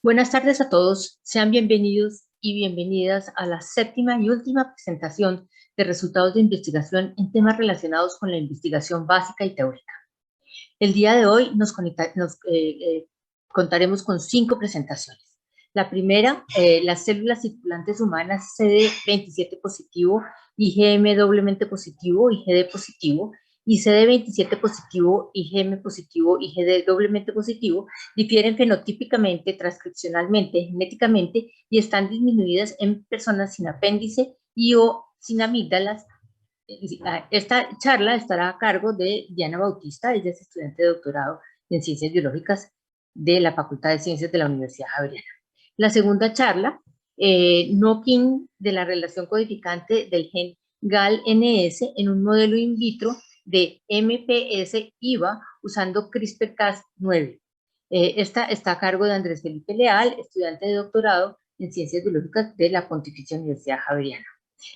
Buenas tardes a todos, sean bienvenidos y bienvenidas a la séptima y última presentación de resultados de investigación en temas relacionados con la investigación básica y teórica. El día de hoy contaremos con 5 presentaciones. La primera, las células circulantes humanas CD27 positivo, IgM doblemente positivo, IgD positivo, y CD27 positivo, IgM positivo, IgD doblemente positivo, difieren fenotípicamente, transcripcionalmente, genéticamente y están disminuidas en personas sin apéndice y o sin amígdalas. Esta charla estará a cargo de Diana Bautista. Ella es estudiante de doctorado en Ciencias Biológicas de la Facultad de Ciencias de la Universidad Javeriana. La segunda charla, knocking de la relación codificante del gen GAL-NS en un modelo in vitro de MPS-IVA usando CRISPR-Cas9. Esta está a cargo de Andrés Felipe Leal, estudiante de doctorado en Ciencias Biológicas de la Pontificia Universidad Javeriana.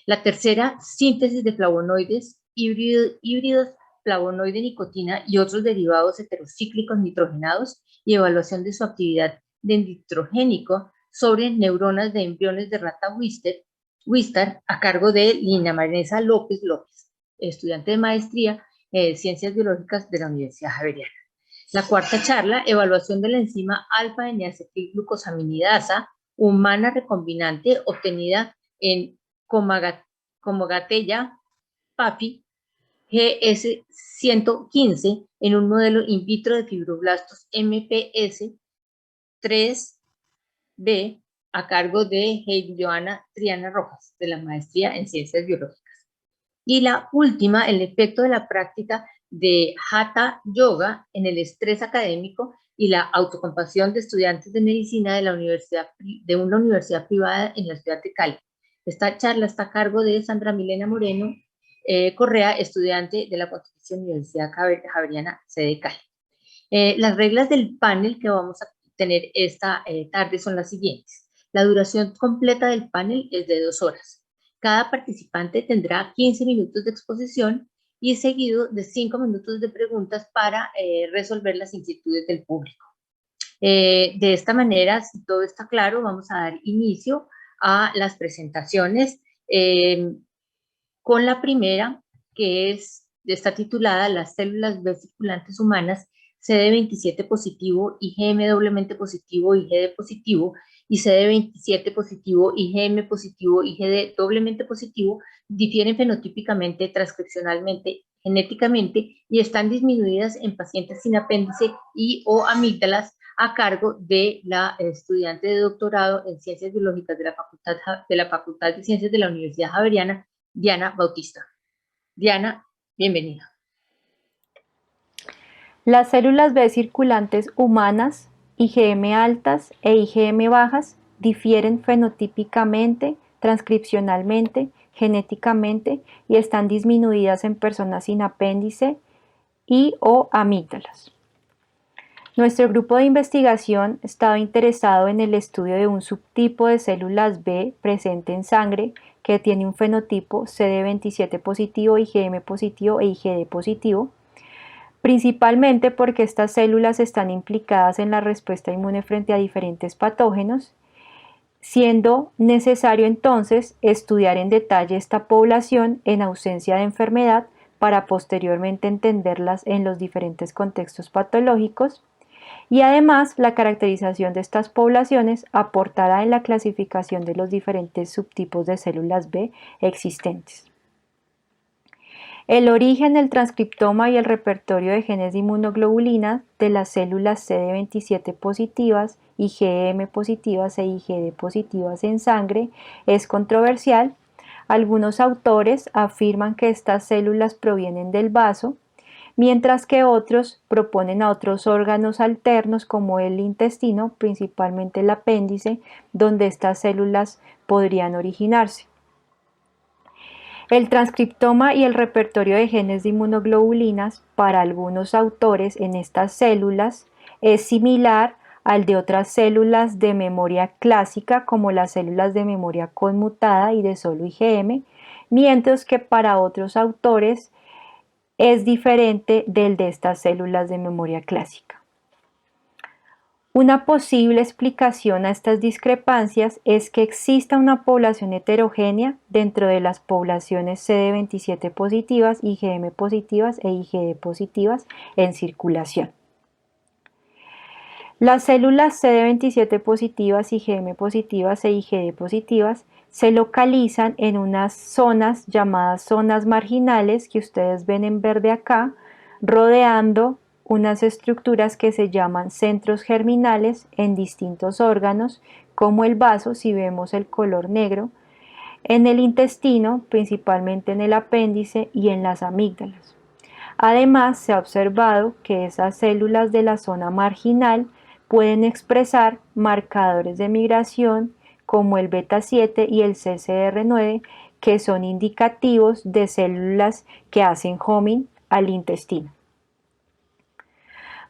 La tercera, síntesis de flavonoides, híbridos flavonoide-nicotina y otros derivados heterocíclicos nitrogenados y evaluación de su actividad de nitrogénico sobre neuronas de embriones de rata Wistar a cargo de Lina Marenesa López López, estudiante de maestría en Ciencias Biológicas de la Universidad Javeriana. La cuarta charla, evaluación de la enzima alfa-N-acetilglucosaminidasa humana recombinante obtenida en Comagatella PAPI GS115 en un modelo in vitro de fibroblastos MPS 3B a cargo de Joana Triana Rojas, de la maestría en Ciencias Biológicas. Y la última, el efecto de la práctica de Hatha Yoga en el estrés académico y la autocompasión de estudiantes de medicina de una universidad privada en la ciudad de Cali. Esta charla está a cargo de Sandra Milena Moreno Correa, estudiante de la Pontificia Universidad Javeriana, sede Cali. Las reglas del panel que vamos a tener esta tarde son las siguientes. La duración completa del panel es de 2 horas. Cada participante tendrá 15 minutos de exposición y seguido de 5 minutos de preguntas para resolver las inquietudes del público. De esta manera, si todo está claro, vamos a dar inicio a las presentaciones con la primera, que está titulada Las células vesiculantes humanas CD27 positivo, IgM doblemente positivo, IgD positivo, y CD27 positivo, IgM positivo, IgD doblemente positivo, difieren fenotípicamente, transcripcionalmente, genéticamente y están disminuidas en pacientes sin apéndice y o amígdalas a cargo de la estudiante de doctorado en Ciencias Biológicas de la Facultad de Ciencias de la Universidad Javeriana, Diana Bautista. Diana, bienvenida. Las células B circulantes humanas, IgM altas e IgM bajas, difieren fenotípicamente, transcripcionalmente, genéticamente y están disminuidas en personas sin apéndice y o amígdalas. Nuestro grupo de investigación estaba interesado en el estudio de un subtipo de células B presente en sangre que tiene un fenotipo CD27 positivo, IgM positivo e IgD positivo, principalmente porque estas células están implicadas en la respuesta inmune frente a diferentes patógenos, siendo necesario entonces estudiar en detalle esta población en ausencia de enfermedad para posteriormente entenderlas en los diferentes contextos patológicos, y además la caracterización de estas poblaciones aportará en la clasificación de los diferentes subtipos de células B existentes. El origen, el transcriptoma y el repertorio de genes de inmunoglobulina de las células CD27 positivas, IgM positivas e IgD positivas en sangre es controversial. Algunos autores afirman que estas células provienen del vaso, mientras que otros proponen a otros órganos alternos como el intestino, principalmente el apéndice, donde estas células podrían originarse. El transcriptoma y el repertorio de genes de inmunoglobulinas para algunos autores en estas células es similar al de otras células de memoria clásica como las células de memoria conmutada y de solo IgM, mientras que para otros autores es diferente del de estas células de memoria clásica. Una posible explicación a estas discrepancias es que exista una población heterogénea dentro de las poblaciones CD27 positivas, IgM positivas e IgD positivas en circulación. Las células CD27 positivas, IgM positivas e IgD positivas se localizan en unas zonas llamadas zonas marginales que ustedes ven en verde acá, rodeando unas estructuras que se llaman centros germinales en distintos órganos, como el vaso, si vemos el color negro, en el intestino, principalmente en el apéndice y en las amígdalas. Además, se ha observado que esas células de la zona marginal pueden expresar marcadores de migración como el beta 7 y el CCR9, que son indicativos de células que hacen homing al intestino.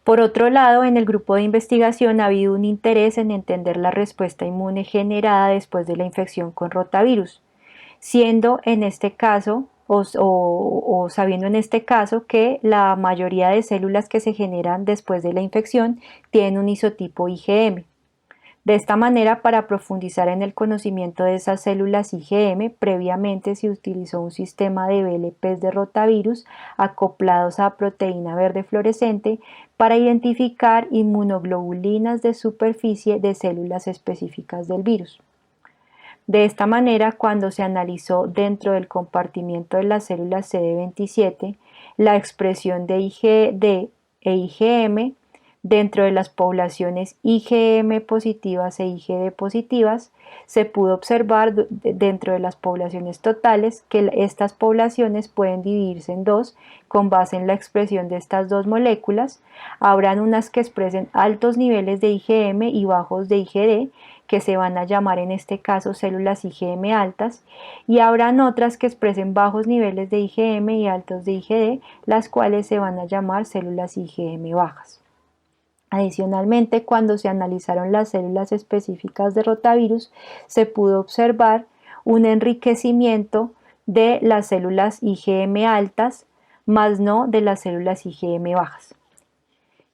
Por otro lado, en el grupo de investigación ha habido un interés en entender la respuesta inmune generada después de la infección con rotavirus, siendo en este caso o sabiendo en este caso que la mayoría de células que se generan después de la infección tienen un isotipo IgM. De esta manera, para profundizar en el conocimiento de esas células IgM, previamente se utilizó un sistema de VLPs de rotavirus acoplados a proteína verde fluorescente para identificar inmunoglobulinas de superficie de células específicas del virus. De esta manera, cuando se analizó dentro del compartimiento de las células CD27 la expresión de IgD e IgM dentro de las poblaciones IgM positivas e IgD positivas, se pudo observar dentro de las poblaciones totales que estas poblaciones pueden dividirse en dos con base en la expresión de estas dos moléculas. Habrán unas que expresen altos niveles de IgM y bajos de IgD, que se van a llamar en este caso células IgM altas, y habrán otras que expresen bajos niveles de IgM y altos de IgD, las cuales se van a llamar células IgM bajas. Adicionalmente, cuando se analizaron las células específicas de rotavirus, se pudo observar un enriquecimiento de las células IgM altas, más no de las células IgM bajas.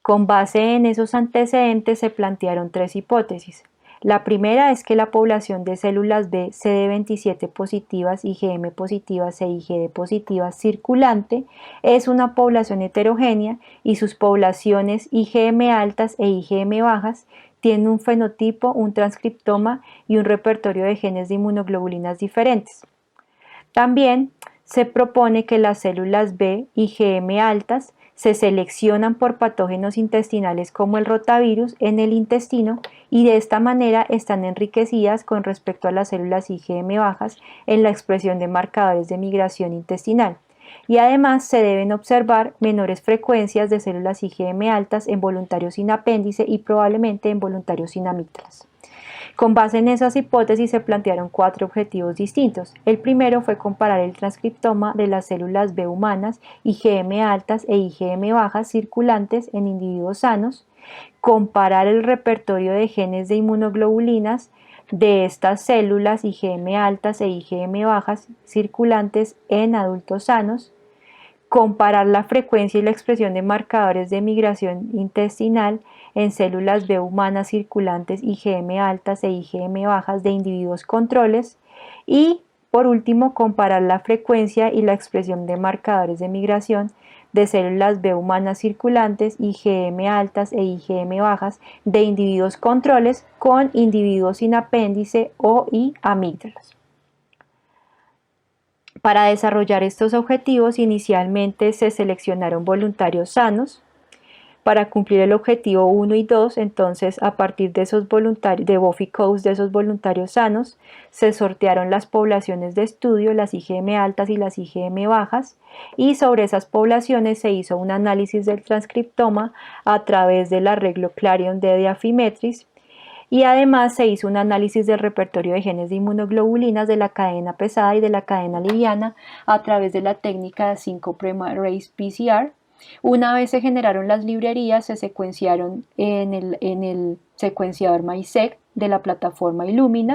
Con base en esos antecedentes se plantearon tres hipótesis. La primera es que la población de células B CD27 positivas, IgM positivas e IgD positivas circulante es una población heterogénea y sus poblaciones IgM altas e IgM bajas tienen un fenotipo, un transcriptoma y un repertorio de genes de inmunoglobulinas diferentes. También se propone que las células B IgM altas se seleccionan por patógenos intestinales como el rotavirus en el intestino y de esta manera están enriquecidas con respecto a las células IgM bajas en la expresión de marcadores de migración intestinal. Y además se deben observar menores frecuencias de células IgM altas en voluntarios sin apéndice y probablemente en voluntarios sin amígdalas. Con base en esas hipótesis se plantearon cuatro objetivos distintos. El primero fue comparar el transcriptoma de las células B humanas, IgM altas e IgM bajas circulantes en individuos sanos, comparar el repertorio de genes de inmunoglobulinas de estas células IgM altas e IgM bajas circulantes en adultos sanos, comparar la frecuencia y la expresión de marcadores de migración intestinal en células B humanas circulantes IgM altas e IgM bajas de individuos controles y, por último, comparar la frecuencia y la expresión de marcadores de migración de células B humanas circulantes IgM altas e IgM bajas de individuos controles con individuos sin apéndice o y amígdalas. Para desarrollar estos objetivos, inicialmente se seleccionaron voluntarios sanos. Para cumplir el objetivo 1 y 2, entonces a partir de esos voluntarios, de Buffy Coase, de esos voluntarios sanos, se sortearon las poblaciones de estudio, las IgM altas y las IgM bajas, y sobre esas poblaciones se hizo un análisis del transcriptoma a través del arreglo Clarion de Affymetris, y además se hizo un análisis del repertorio de genes de inmunoglobulinas de la cadena pesada y de la cadena liviana a través de la técnica de 5' Arrays PCR. Una vez se generaron las librerías, se secuenciaron en el secuenciador MySeq de la plataforma Illumina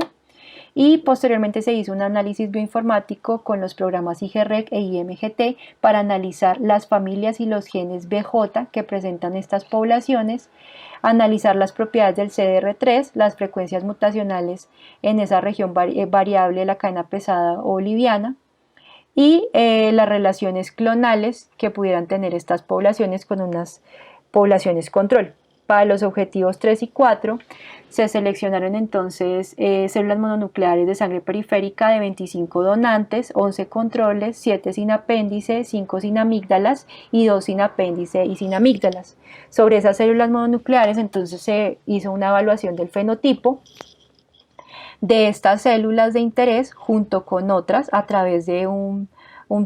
y posteriormente se hizo un análisis bioinformático con los programas IGREC e IMGT para analizar las familias y los genes BJ que presentan estas poblaciones, analizar las propiedades del CDR3, las frecuencias mutacionales en esa región variable de la cadena pesada o liviana, y las relaciones clonales que pudieran tener estas poblaciones con unas poblaciones control. Para los objetivos 3 y 4 se seleccionaron entonces células mononucleares de sangre periférica de 25 donantes, 11 controles, 7 sin apéndice, 5 sin amígdalas y 2 sin apéndice y sin amígdalas. Sobre esas células mononucleares entonces se hizo una evaluación del fenotipo de estas células de interés junto con otras a través de un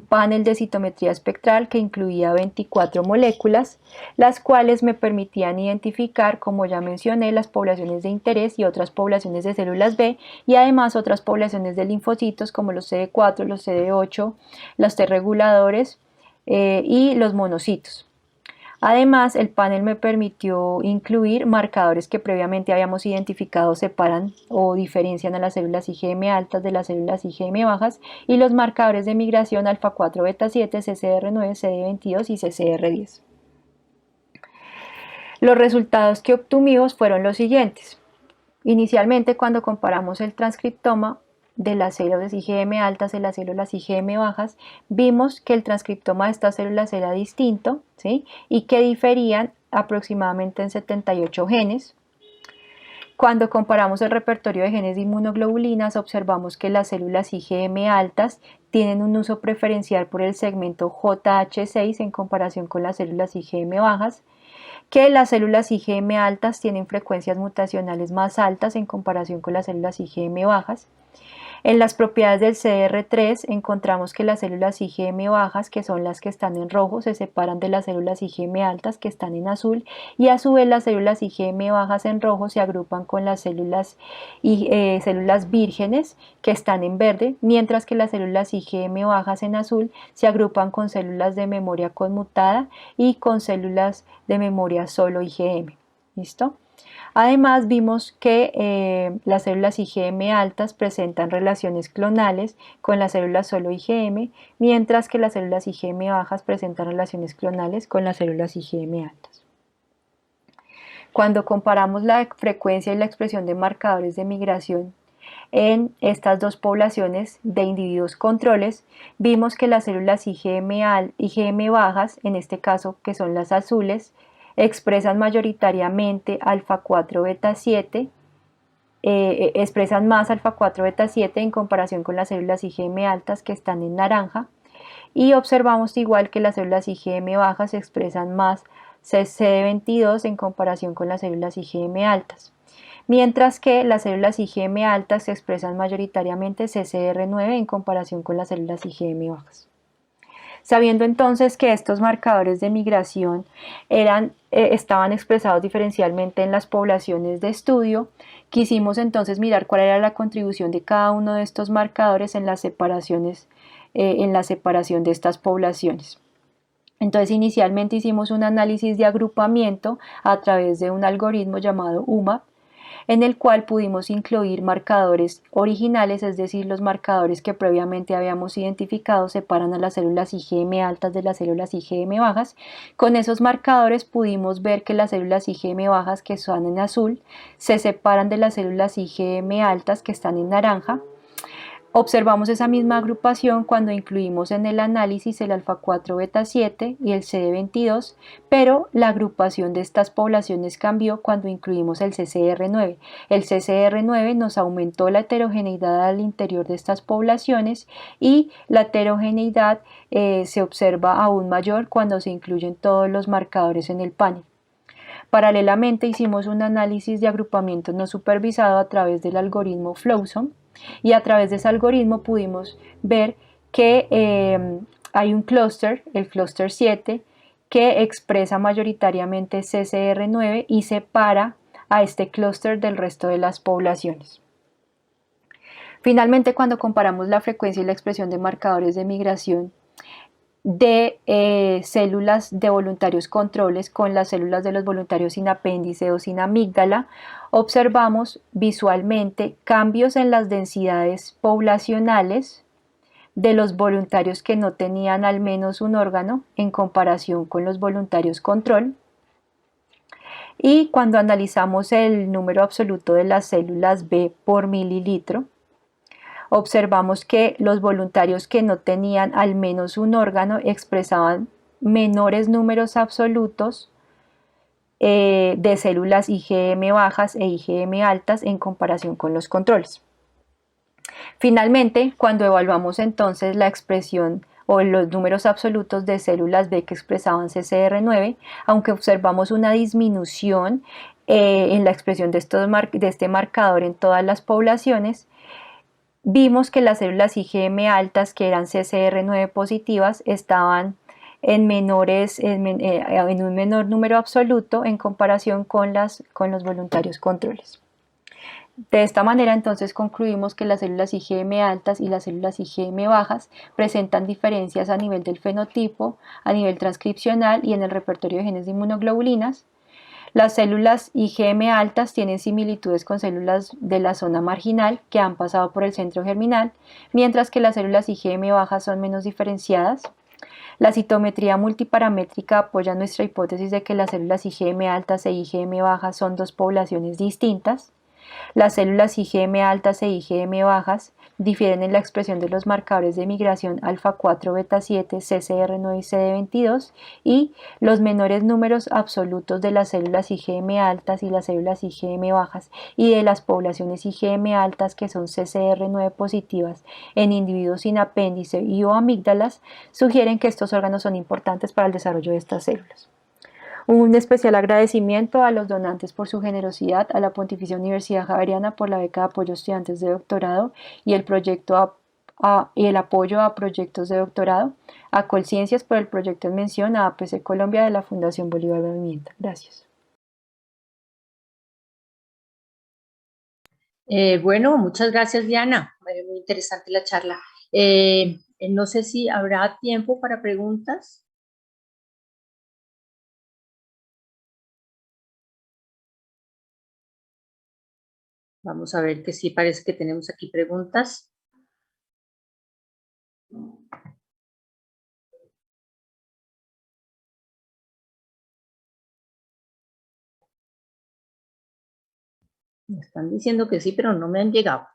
panel de citometría espectral que incluía 24 moléculas, las cuales me permitían identificar, como ya mencioné, las poblaciones de interés y otras poblaciones de células B y además otras poblaciones de linfocitos como los CD4, los CD8, los T reguladores y los monocitos. Además, el panel me permitió incluir marcadores que previamente habíamos identificado separan o diferencian a las células IgM altas de las células IgM bajas y los marcadores de migración alfa 4 beta 7, CCR9, CD22 y CCR10. Los resultados que obtuvimos fueron los siguientes. Inicialmente, cuando comparamos el transcriptoma de las células IgM altas y las células IgM bajas, vimos que el transcriptoma de estas células era distinto, ¿sí? Y que diferían aproximadamente en 78 genes. Cuando comparamos el repertorio de genes de inmunoglobulinas, observamos que las células IgM altas tienen un uso preferencial por el segmento JH6 en comparación con las células IgM bajas, que las células IgM altas tienen frecuencias mutacionales más altas en comparación con las células IgM bajas. En las propiedades del CDR3 encontramos que las células IgM bajas, que son las que están en rojo, se separan de las células IgM altas que están en azul y a su vez las células IgM bajas en rojo se agrupan con las células vírgenes que están en verde, mientras que las células IgM bajas en azul se agrupan con células de memoria conmutada y con células de memoria solo IgM. ¿Listo? Además vimos que las células IgM altas presentan relaciones clonales con las células solo IgM, mientras que las células IgM bajas presentan relaciones clonales con las células IgM altas. Cuando comparamos la frecuencia y la expresión de marcadores de migración en estas dos poblaciones de individuos controles, vimos que las células IgM bajas, en este caso que son las azules, expresan mayoritariamente alfa 4 beta 7, expresan más alfa 4 beta 7 en comparación con las células IgM altas que están en naranja, y observamos igual que las células IgM bajas expresan más CD22 en comparación con las células IgM altas, mientras que las células IgM altas expresan mayoritariamente CCR9 en comparación con las células IgM bajas. Sabiendo entonces que estos marcadores de migración estaban expresados diferencialmente en las poblaciones de estudio, quisimos entonces mirar cuál era la contribución de cada uno de estos marcadores en la separación de estas poblaciones. Entonces inicialmente hicimos un análisis de agrupamiento a través de un algoritmo llamado UMAP, en el cual pudimos incluir marcadores originales, es decir, los marcadores que previamente habíamos identificado separan a las células IgM altas de las células IgM bajas. Con esos marcadores pudimos ver que las células IgM bajas que están en azul se separan de las células IgM altas que están en naranja. Observamos esa misma agrupación cuando incluimos en el análisis el alfa 4 beta 7 y el CD22, pero la agrupación de estas poblaciones cambió cuando incluimos el CCR9. El CCR9 nos aumentó la heterogeneidad al interior de estas poblaciones y la heterogeneidad se observa aún mayor cuando se incluyen todos los marcadores en el panel. Paralelamente hicimos un análisis de agrupamiento no supervisado a través del algoritmo Flowsum, y a través de ese algoritmo pudimos ver que hay un clúster, el clúster 7, que expresa mayoritariamente CCR9 y separa a este clúster del resto de las poblaciones. Finalmente, cuando comparamos la frecuencia y la expresión de marcadores de migración de células de voluntarios controles con las células de los voluntarios sin apéndice o sin amígdala, observamos visualmente cambios en las densidades poblacionales de los voluntarios que no tenían al menos un órgano en comparación con los voluntarios control. Y cuando analizamos el número absoluto de las células B por mililitro, observamos que los voluntarios que no tenían al menos un órgano expresaban menores números absolutos de células IgM bajas e IgM altas en comparación con los controles. Finalmente, cuando evaluamos entonces la expresión o los números absolutos de células B que expresaban CCR9, aunque observamos una disminución en la expresión de este marcador en todas las poblaciones, vimos que las células IgM altas, que eran CCR9 positivas, estaban en un menor número absoluto en comparación con los voluntarios controles. De esta manera, entonces, concluimos que las células IgM altas y las células IgM bajas presentan diferencias a nivel del fenotipo, a nivel transcripcional y en el repertorio de genes de inmunoglobulinas. Las células IgM altas tienen similitudes con células de la zona marginal que han pasado por el centro germinal, mientras que las células IgM bajas son menos diferenciadas. La citometría multiparamétrica apoya nuestra hipótesis de que las células IgM altas e IgM bajas son dos poblaciones distintas. Las células IgM altas e IgM bajas difieren en la expresión de los marcadores de migración alfa 4, beta 7, CCR9 y CD22 y los menores números absolutos de las células IgM altas y las células IgM bajas y de las poblaciones IgM altas que son CCR9 positivas en individuos sin apéndice y o amígdalas sugieren que estos órganos son importantes para el desarrollo de estas células. Un especial agradecimiento a los donantes por su generosidad, a la Pontificia Universidad Javeriana por la beca de apoyo a estudiantes de doctorado y el apoyo a proyectos de doctorado, a Colciencias por el proyecto en mención, a APC Colombia de la Fundación Bolívar de Vivienda. Gracias. Bueno, muchas gracias, Diana. Muy interesante la charla. No sé si habrá tiempo para preguntas. Vamos a ver que sí, parece que tenemos aquí preguntas. Me están diciendo que sí, pero no me han llegado.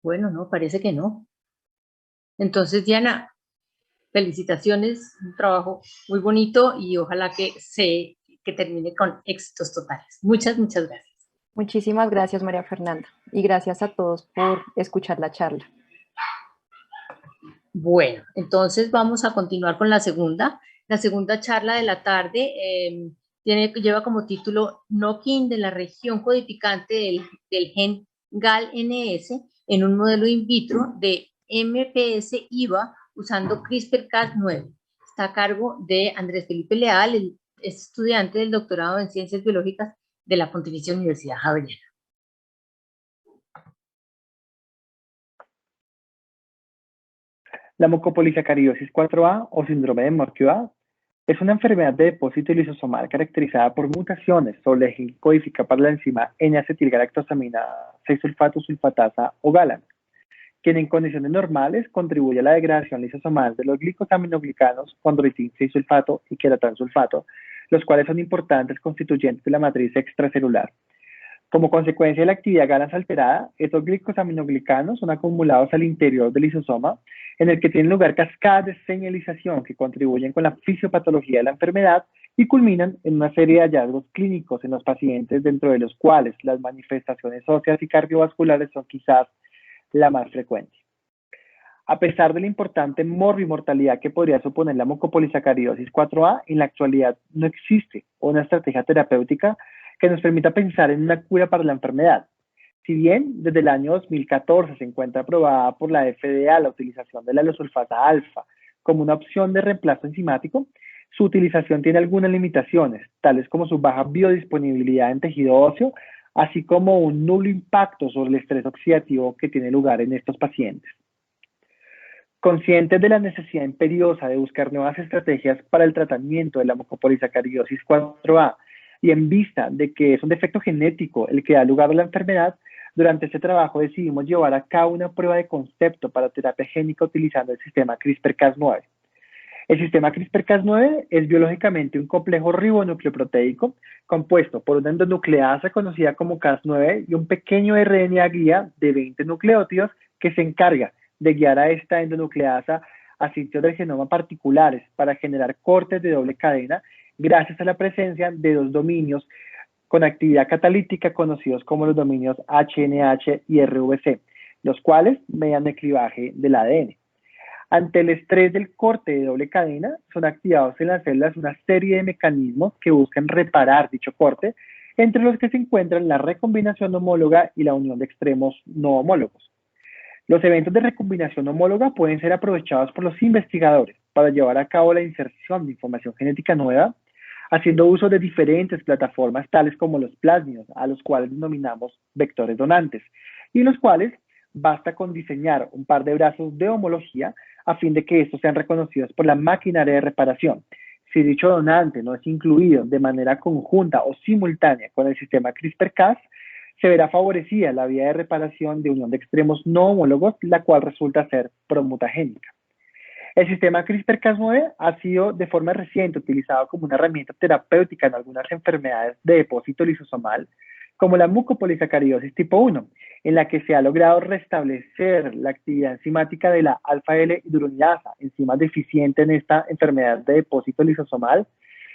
Bueno, no, parece que no. Entonces, Diana, felicitaciones, un trabajo muy bonito y ojalá que termine con éxitos totales. Muchas, muchas gracias. Muchísimas gracias, María Fernanda, y gracias a todos por escuchar la charla. Bueno, entonces vamos a continuar con la segunda. La segunda charla de la tarde lleva como título Knocking de la región codificante del gen GAL-NS en un modelo in vitro de MPS-IVA usando CRISPR-Cas9. Está a cargo de Andrés Felipe Leal, es estudiante del doctorado en Ciencias Biológicas de la Pontificia Universidad Javeriana. La mucopolisacaridosis 4A o síndrome de Morquio es una enfermedad de depósito lisosomal caracterizada por mutaciones sobre el gen codifica para la enzima N-acetilgalactosamina 6-sulfato sulfatasa o GALA, quien en condiciones normales contribuye a la degradación lisosomal de los glicosaminoglicanos, condroitin 6-sulfato y queratansulfato, los cuales son importantes constituyentes de la matriz extracelular. Como consecuencia de la actividad GALAS alterada, estos glicosaminoglicanos son acumulados al interior del lisosoma, en el que tienen lugar cascadas de señalización que contribuyen con la fisiopatología de la enfermedad y culminan en una serie de hallazgos clínicos en los pacientes, dentro de los cuales las manifestaciones óseas y cardiovasculares son quizás la más frecuente. A pesar de la importante morbimortalidad que podría suponer la mucopolisacaridosis 4A, en la actualidad no existe una estrategia terapéutica que nos permita pensar en una cura para la enfermedad. Si bien desde el año 2014 se encuentra aprobada por la FDA la utilización de la ilosulfasa alfa como una opción de reemplazo enzimático, su utilización tiene algunas limitaciones, tales como su baja biodisponibilidad en tejido óseo, así como un nulo impacto sobre el estrés oxidativo que tiene lugar en estos pacientes. Conscientes de la necesidad imperiosa de buscar nuevas estrategias para el tratamiento de la mucopolisacaridosis 4A y en vista de que es un defecto genético el que da lugar a la enfermedad, durante este trabajo decidimos llevar a cabo una prueba de concepto para terapia génica utilizando el sistema CRISPR-Cas9. El sistema CRISPR-Cas9 es biológicamente un complejo ribonucleoproteico compuesto por una endonucleasa conocida como Cas9 y un pequeño RNA guía de 20 nucleótidos que se encarga de guiar a esta endonucleasa a sitios del genoma particulares para generar cortes de doble cadena gracias a la presencia de dos dominios con actividad catalítica conocidos como los dominios HNH y RVC, los cuales median el clivaje del ADN. Ante el estrés del corte de doble cadena, son activados en las células una serie de mecanismos que buscan reparar dicho corte, entre los que se encuentran la recombinación homóloga y la unión de extremos no homólogos. Los eventos de recombinación homóloga pueden ser aprovechados por los investigadores para llevar a cabo la inserción de información genética nueva, haciendo uso de diferentes plataformas tales como los plásmidos, a los cuales denominamos vectores donantes, y los cuales basta con diseñar un par de brazos de homología a fin de que estos sean reconocidos por la maquinaria de reparación. Si dicho donante no es incluido de manera conjunta o simultánea con el sistema CRISPR-Cas, se verá favorecida la vía de reparación de unión de extremos no homólogos, la cual resulta ser promutagénica. El sistema CRISPR-Cas9 ha sido de forma reciente utilizado como una herramienta terapéutica en algunas enfermedades de depósito lisosomal, como la mucopolisacaridosis tipo 1, en la que se ha logrado restablecer la actividad enzimática de la alfa-L-hidroxilasa, enzima deficiente en esta enfermedad de depósito lisosomal,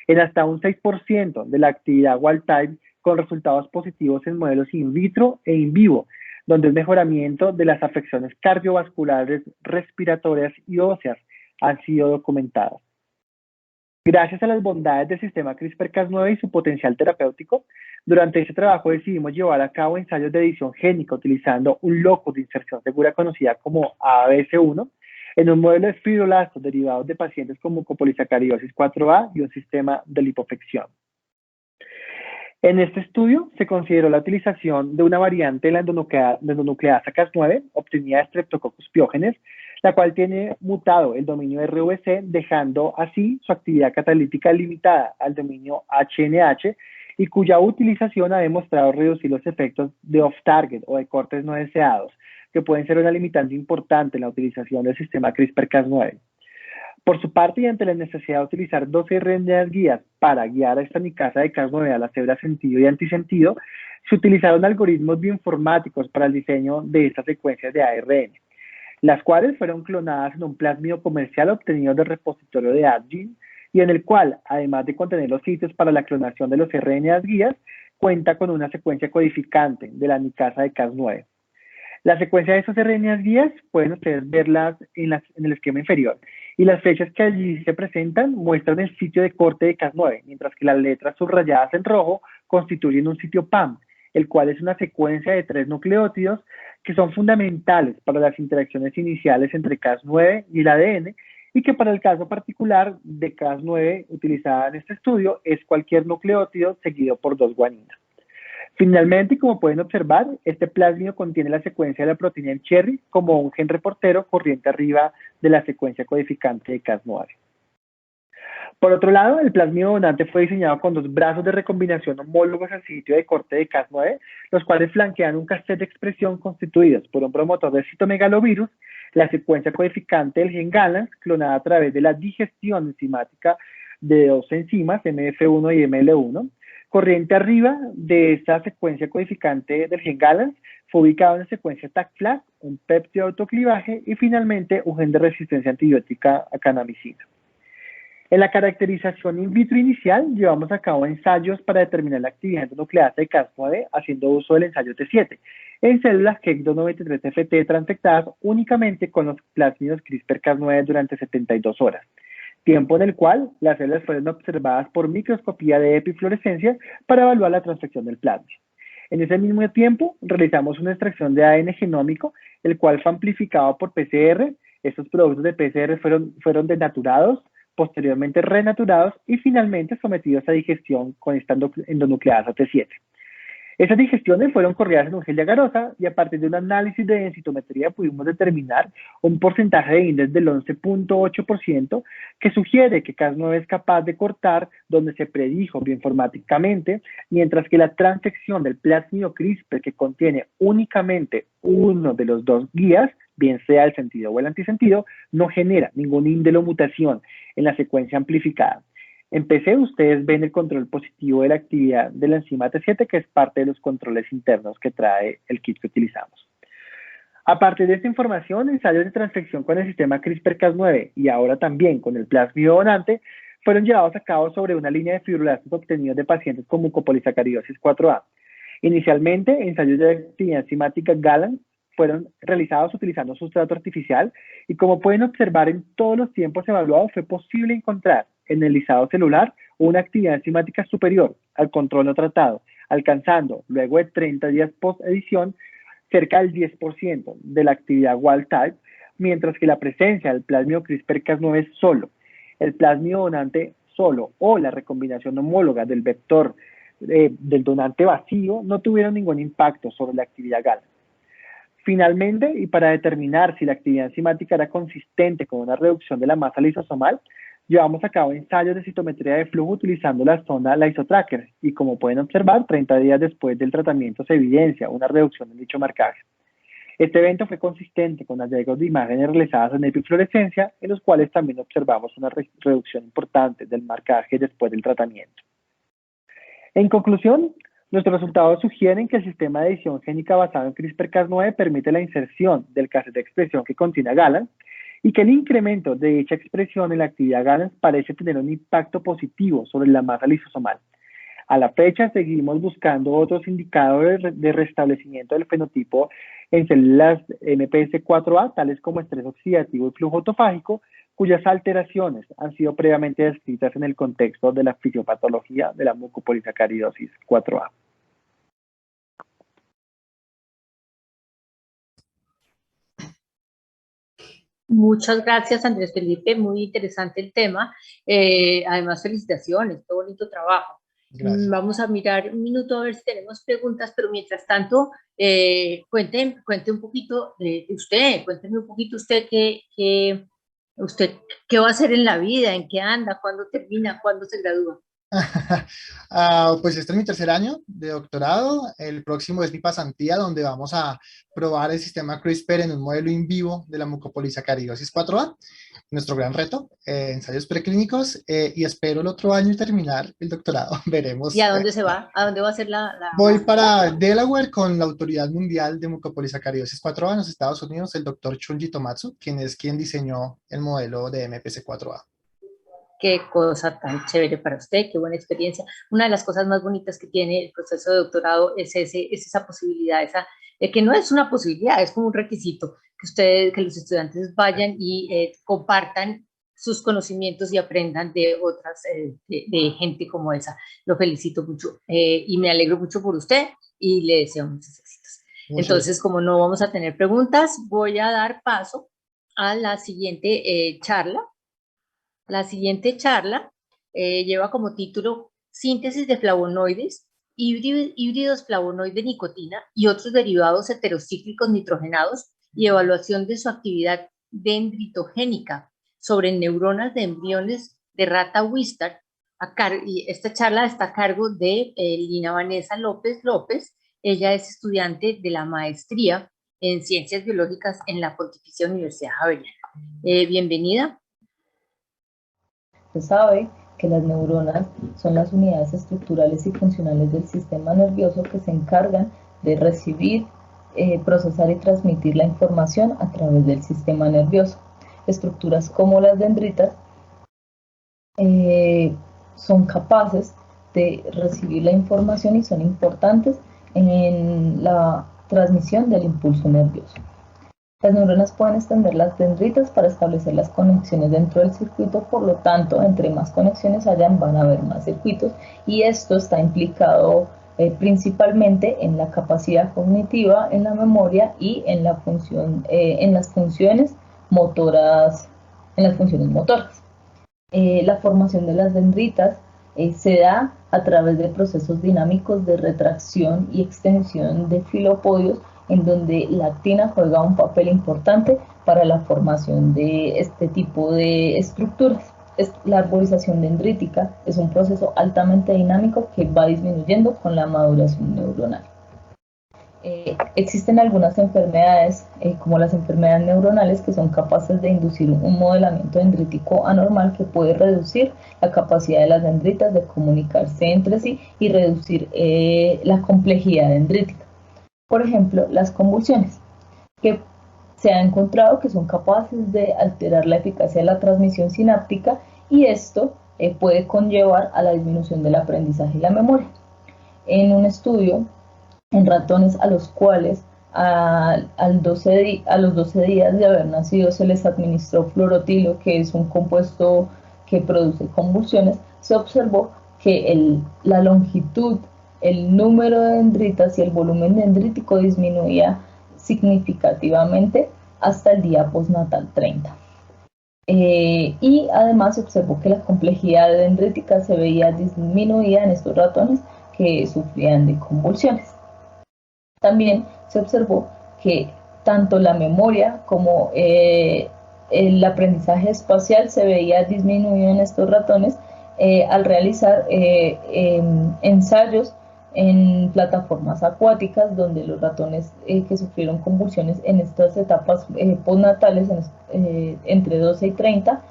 en hasta un 6% de la actividad wild type, con resultados positivos en modelos in vitro e in vivo, donde el mejoramiento de las afecciones cardiovasculares, respiratorias y óseas han sido documentadas. Gracias a las bondades del sistema CRISPR-Cas9 y su potencial terapéutico, durante este trabajo decidimos llevar a cabo ensayos de edición génica utilizando un locus de inserción segura conocida como ABS1 en un modelo de fibroblastos derivados de pacientes con mucopolisacaridosis 4A y un sistema de lipofección. En este estudio se consideró la utilización de una variante de la endonucleasa Cas9 obtenida de Streptococcus pyogenes, la cual tiene mutado el dominio RVC, dejando así su actividad catalítica limitada al dominio HNH y cuya utilización ha demostrado reducir los efectos de off-target o de cortes no deseados, que pueden ser una limitante importante en la utilización del sistema CRISPR-Cas9. Por su parte, y ante la necesidad de utilizar 12 RNAs guías para guiar a esta nicasa de Cas9 a las células sentido y antisentido, se utilizaron algoritmos bioinformáticos para el diseño de estas secuencias de ARN, las cuales fueron clonadas en un plásmido comercial obtenido del repositorio de AdGene y en el cual, además de contener los sitios para la clonación de los RNAs guías, cuenta con una secuencia codificante de la nicasa de Cas9. La secuencia de estos RNAs guías pueden ustedes verlas en el esquema inferior y las flechas que allí se presentan muestran el sitio de corte de Cas9, mientras que las letras subrayadas en rojo constituyen un sitio PAM, el cual es una secuencia de 3 nucleótidos que son fundamentales para las interacciones iniciales entre Cas9 y el ADN y que para el caso particular de Cas9 utilizada en este estudio es cualquier nucleótido seguido por 2 guaninas. Finalmente, como pueden observar, este plásmido contiene la secuencia de la proteína en Cherry como un gen reportero corriente arriba de la secuencia codificante de Cas9. Por otro lado, el plásmido donante fue diseñado con 2 brazos de recombinación homólogos al sitio de corte de Cas9, los cuales flanquean un cassette de expresión constituidos por un promotor de citomegalovirus, la secuencia codificante del gen GALAX, clonada a través de la digestión enzimática de 2 enzimas, MF1 y ML1. Corriente arriba de esta secuencia codificante del gen GALAX fue ubicado en la secuencia TAC-FLAC, un péptido de autoclivaje y finalmente un gen de resistencia antibiótica a canamicina. En la caracterización in vitro inicial llevamos a cabo ensayos para determinar la actividad endonucleasa de Cas9 haciendo uso del ensayo T7 en células KEGDO93FT transfectadas únicamente con los plásmidos CRISPR-Cas9 durante 72 horas. Tiempo en el cual las células fueron observadas por microscopía de epifluorescencia para evaluar la transfección del plásmido. En ese mismo tiempo, realizamos una extracción de ADN genómico, el cual fue amplificado por PCR. Estos productos de PCR fueron denaturados posteriormente renaturados y finalmente sometidos a digestión con esta endonucleasa T7. Esas digestiones fueron corridas en un gel de agarosa y a partir de un análisis de densitometría pudimos determinar un porcentaje de índice del 11.8% que sugiere que Cas9 es capaz de cortar donde se predijo bioinformáticamente, mientras que la transección del plásmido CRISPR que contiene únicamente uno de los dos guías, bien sea el sentido o el antisentido, no genera ninguna indelo-mutación en la secuencia amplificada. En PC ustedes ven el control positivo de la actividad de la enzima T7, que es parte de los controles internos que trae el kit que utilizamos. A partir de esta información, ensayos de transfección con el sistema CRISPR-Cas9 y ahora también con el plásmido donante fueron llevados a cabo sobre una línea de fibroblastos obtenidos de pacientes con mucopolisacaridosis 4A. Inicialmente, ensayos de actividad enzimática GALAN fueron realizados utilizando sustrato artificial y como pueden observar en todos los tiempos evaluados fue posible encontrar en el lisado celular una actividad enzimática superior al control no tratado, alcanzando luego de 30 días post-edición cerca del 10% de la actividad wild type, mientras que la presencia del plásmido CRISPR-Cas9 solo, el plásmido donante solo o la recombinación homóloga del vector del donante vacío no tuvieron ningún impacto sobre la actividad GALA. Finalmente, y para determinar si la actividad enzimática era consistente con una reducción de la masa lisosomal, llevamos a cabo ensayos de citometría de flujo utilizando la sonda LysoTracker y como pueden observar, 30 días después del tratamiento se evidencia una reducción en dicho marcaje. Este evento fue consistente con hallazgos de imágenes realizadas en epifluorescencia, en los cuales también observamos una reducción importante del marcaje después del tratamiento. En conclusión, nuestros resultados sugieren que el sistema de edición génica basado en CRISPR-Cas9 permite la inserción del cassette de expresión que contiene GALAN y que el incremento de dicha expresión en la actividad GALAN parece tener un impacto positivo sobre la masa lisosomal. A la fecha seguimos buscando otros indicadores de restablecimiento del fenotipo en células MPS4A, tales como estrés oxidativo y flujo autofágico, cuyas alteraciones han sido previamente descritas en el contexto de la fisiopatología de la mucopolisacaridosis 4A. Muchas gracias, Andrés Felipe, muy interesante el tema. Además, felicitaciones, qué bonito trabajo. Gracias. Vamos a mirar un minuto a ver si tenemos preguntas, pero mientras tanto, cuente un poquito de usted, cuénteme un poquito usted usted qué va a hacer en la vida, en qué anda, cuándo termina, cuándo se gradúa. Pues este es mi tercer año de doctorado. El próximo es mi pasantía, donde vamos a probar el sistema CRISPR en un modelo in vivo de la mucopolisacaridosis 4A. Nuestro gran reto, ensayos preclínicos, y espero el otro año terminar el doctorado. Veremos. ¿Y a dónde se va? ¿A dónde va a ser Voy para Delaware con la Autoridad Mundial de Mucopolisacaridosis 4A en los Estados Unidos, el doctor Shunji Tomatsu, quien diseñó el modelo de MPS4A. Qué cosa tan chévere para usted, qué buena experiencia. Una de las cosas más bonitas que tiene el proceso de doctorado es esa posibilidad, que no es una posibilidad, es como un requisito, que los estudiantes vayan y compartan sus conocimientos y aprendan de otras, de gente como esa. Lo felicito mucho y me alegro mucho por usted y le deseo muchos éxitos. Entonces, como no vamos a tener preguntas, voy a dar paso a la siguiente charla. La siguiente charla lleva como título Síntesis de flavonoides, híbridos flavonoide nicotina y otros derivados heterocíclicos nitrogenados y evaluación de su actividad dendritogénica sobre neuronas de embriones de rata Wistar. Y esta charla está a cargo de Lina Vanessa López López. Ella es estudiante de la maestría en Ciencias Biológicas en la Pontificia Universidad Javeriana. Bienvenida. Se sabe que las neuronas son las unidades estructurales y funcionales del sistema nervioso que se encargan de recibir, procesar y transmitir la información a través del sistema nervioso. Estructuras como las dendritas son capaces de recibir la información y son importantes en la transmisión del impulso nervioso. Las neuronas pueden extender las dendritas para establecer las conexiones dentro del circuito, por lo tanto, entre más conexiones hayan, van a haber más circuitos, y esto está implicado principalmente en la capacidad cognitiva, en la memoria y en la función, en las funciones motoras, La formación de las dendritas se da a través de procesos dinámicos de retracción y extensión de filopodios, en donde la actina juega un papel importante para la formación de este tipo de estructuras. La arborización dendrítica es un proceso altamente dinámico que va disminuyendo con la maduración neuronal. Existen algunas enfermedades, como las enfermedades neuronales, que son capaces de inducir un modelamiento dendrítico anormal que puede reducir la capacidad de las dendritas de comunicarse entre sí y reducir la complejidad dendrítica. Por ejemplo, las convulsiones, que se ha encontrado que son capaces de alterar la eficacia de la transmisión sináptica, y esto puede conllevar a la disminución del aprendizaje y la memoria. En un estudio en ratones a los cuales a los 12 días de haber nacido se les administró fluorotilo, que es un compuesto que produce convulsiones, se observó que la longitud, el número de dendritas y el volumen dendrítico disminuía significativamente hasta el día postnatal 30. Y además se observó que la complejidad dendrítica se veía disminuida en estos ratones que sufrían de convulsiones. También se observó que tanto la memoria como el aprendizaje espacial se veía disminuido en estos ratones al realizar ensayos en plataformas acuáticas, donde los ratones que sufrieron convulsiones en estas etapas postnatales, entre 12 y 30,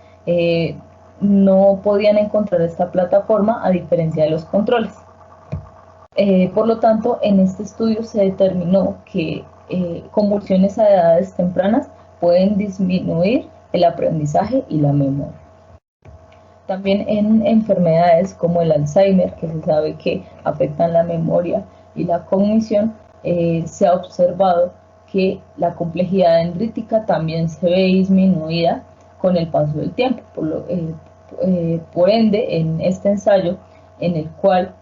no podían encontrar esta plataforma, a diferencia de los controles. Por lo tanto, en este estudio se determinó que convulsiones a edades tempranas pueden disminuir el aprendizaje y la memoria. También en enfermedades como el Alzheimer, que se sabe que afectan la memoria y la cognición, se ha observado que la complejidad dendrítica también se ve disminuida con el paso del tiempo. Por ende, en este ensayo, en el cual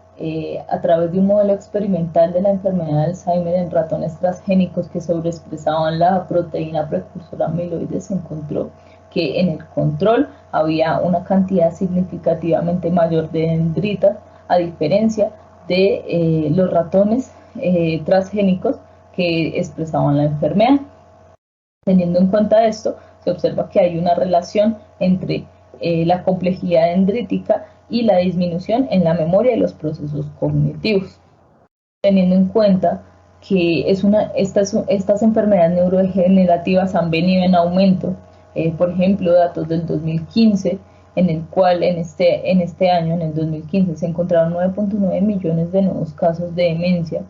a través de un modelo experimental de la enfermedad de Alzheimer en ratones transgénicos que sobreexpresaban la proteína precursora amiloide, se encontró que en el control había una cantidad significativamente mayor de dendritas, a diferencia de los ratones transgénicos que expresaban la enfermedad. Teniendo en cuenta esto, se observa que hay una relación entre la complejidad dendrítica y la disminución en la memoria y los procesos cognitivos. Teniendo en cuenta que estas enfermedades neurodegenerativas han venido en aumento, por ejemplo, datos del 2015, en el cual en este año, en el 2015, se encontraron 9.9 millones de nuevos casos de demencia,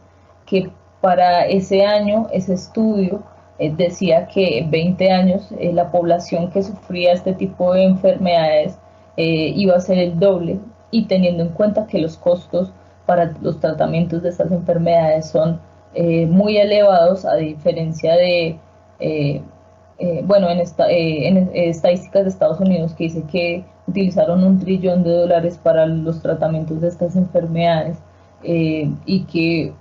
que para ese año, ese estudio decía que en 20 años la población que sufría este tipo de enfermedades iba a ser el doble, y teniendo en cuenta que los costos para los tratamientos de estas enfermedades son muy elevados, a diferencia de, en estadísticas de Estados Unidos, que dice que utilizaron $1 trillón para los tratamientos de estas enfermedades, y que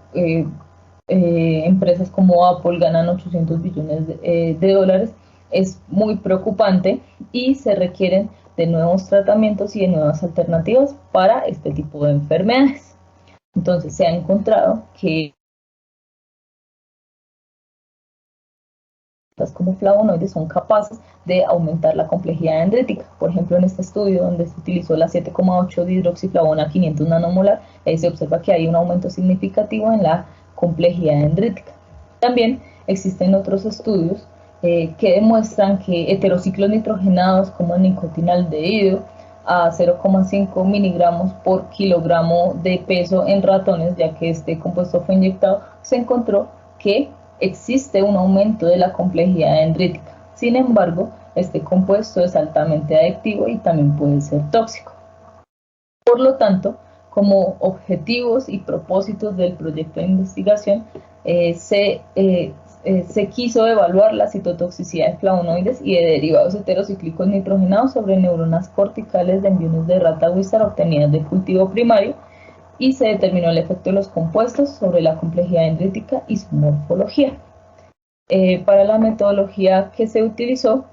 empresas como Apple ganan 800 billones de dólares, es muy preocupante, y se requieren de nuevos tratamientos y de nuevas alternativas para este tipo de enfermedades. Entonces se ha encontrado que como flavonoides son capaces de aumentar la complejidad dendrítica. Por ejemplo, en este estudio, donde se utilizó la 7,8 dihidroxiflavona 500 nanomolar, se observa que hay un aumento significativo en la complejidad dendrítica. También existen otros estudios que demuestran que heterociclos nitrogenados como el nicotinaldehído a 0,5 miligramos por kilogramo de peso en ratones, ya que este compuesto fue inyectado, se encontró que existe un aumento de la complejidad dendrítica. Sin embargo, este compuesto es altamente adictivo y también puede ser tóxico. Por lo tanto, como objetivos y propósitos del proyecto de investigación, se quiso evaluar la citotoxicidad de flavonoides y de derivados heterocíclicos nitrogenados sobre neuronas corticales de embriones de rata Wistar obtenidas de cultivo primario, y se determinó el efecto de los compuestos sobre la complejidad dendrítica y su morfología. Para la metodología que se utilizó,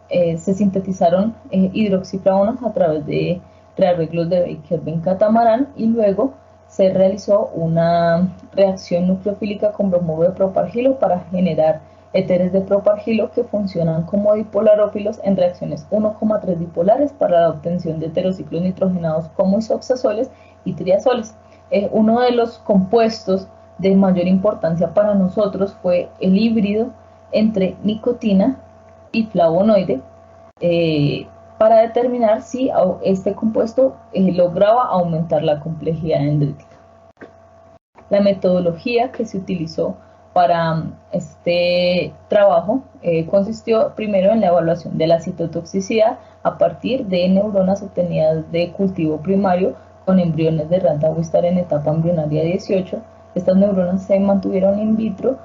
se sintetizaron hidroxiflavonas a través de rearreglos de Baker-Benn-Catamaran y luego se realizó una reacción nucleofílica con bromuro de propargilo para generar éteres de propargilo que funcionan como dipolarófilos en reacciones 1,3 dipolares para la obtención de heterociclos nitrogenados como isoxazoles y triazoles. Uno de los compuestos de mayor importancia para nosotros fue el híbrido entre nicotina y flavonoide para determinar si este compuesto lograba aumentar la complejidad dendrítica. La metodología que se utilizó para este trabajo consistió primero en la evaluación de la citotoxicidad a partir de neuronas obtenidas de cultivo primario con embriones de rata Wistar en etapa embrionaria 18. Estas neuronas se mantuvieron in vitro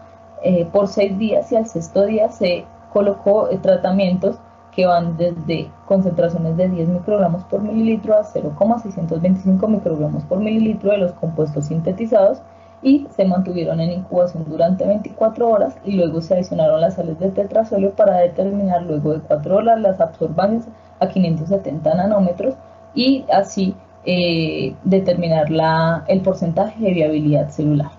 por 6 días y al 6º día se colocó tratamientos que van desde concentraciones de 10 microgramos por mililitro a 0,625 microgramos por mililitro de los compuestos sintetizados y se mantuvieron en incubación durante 24 horas y luego se adicionaron las sales de tetrazolio para determinar luego de 4 horas las absorbancias a 570 nanómetros y así determinar el porcentaje de viabilidad celular.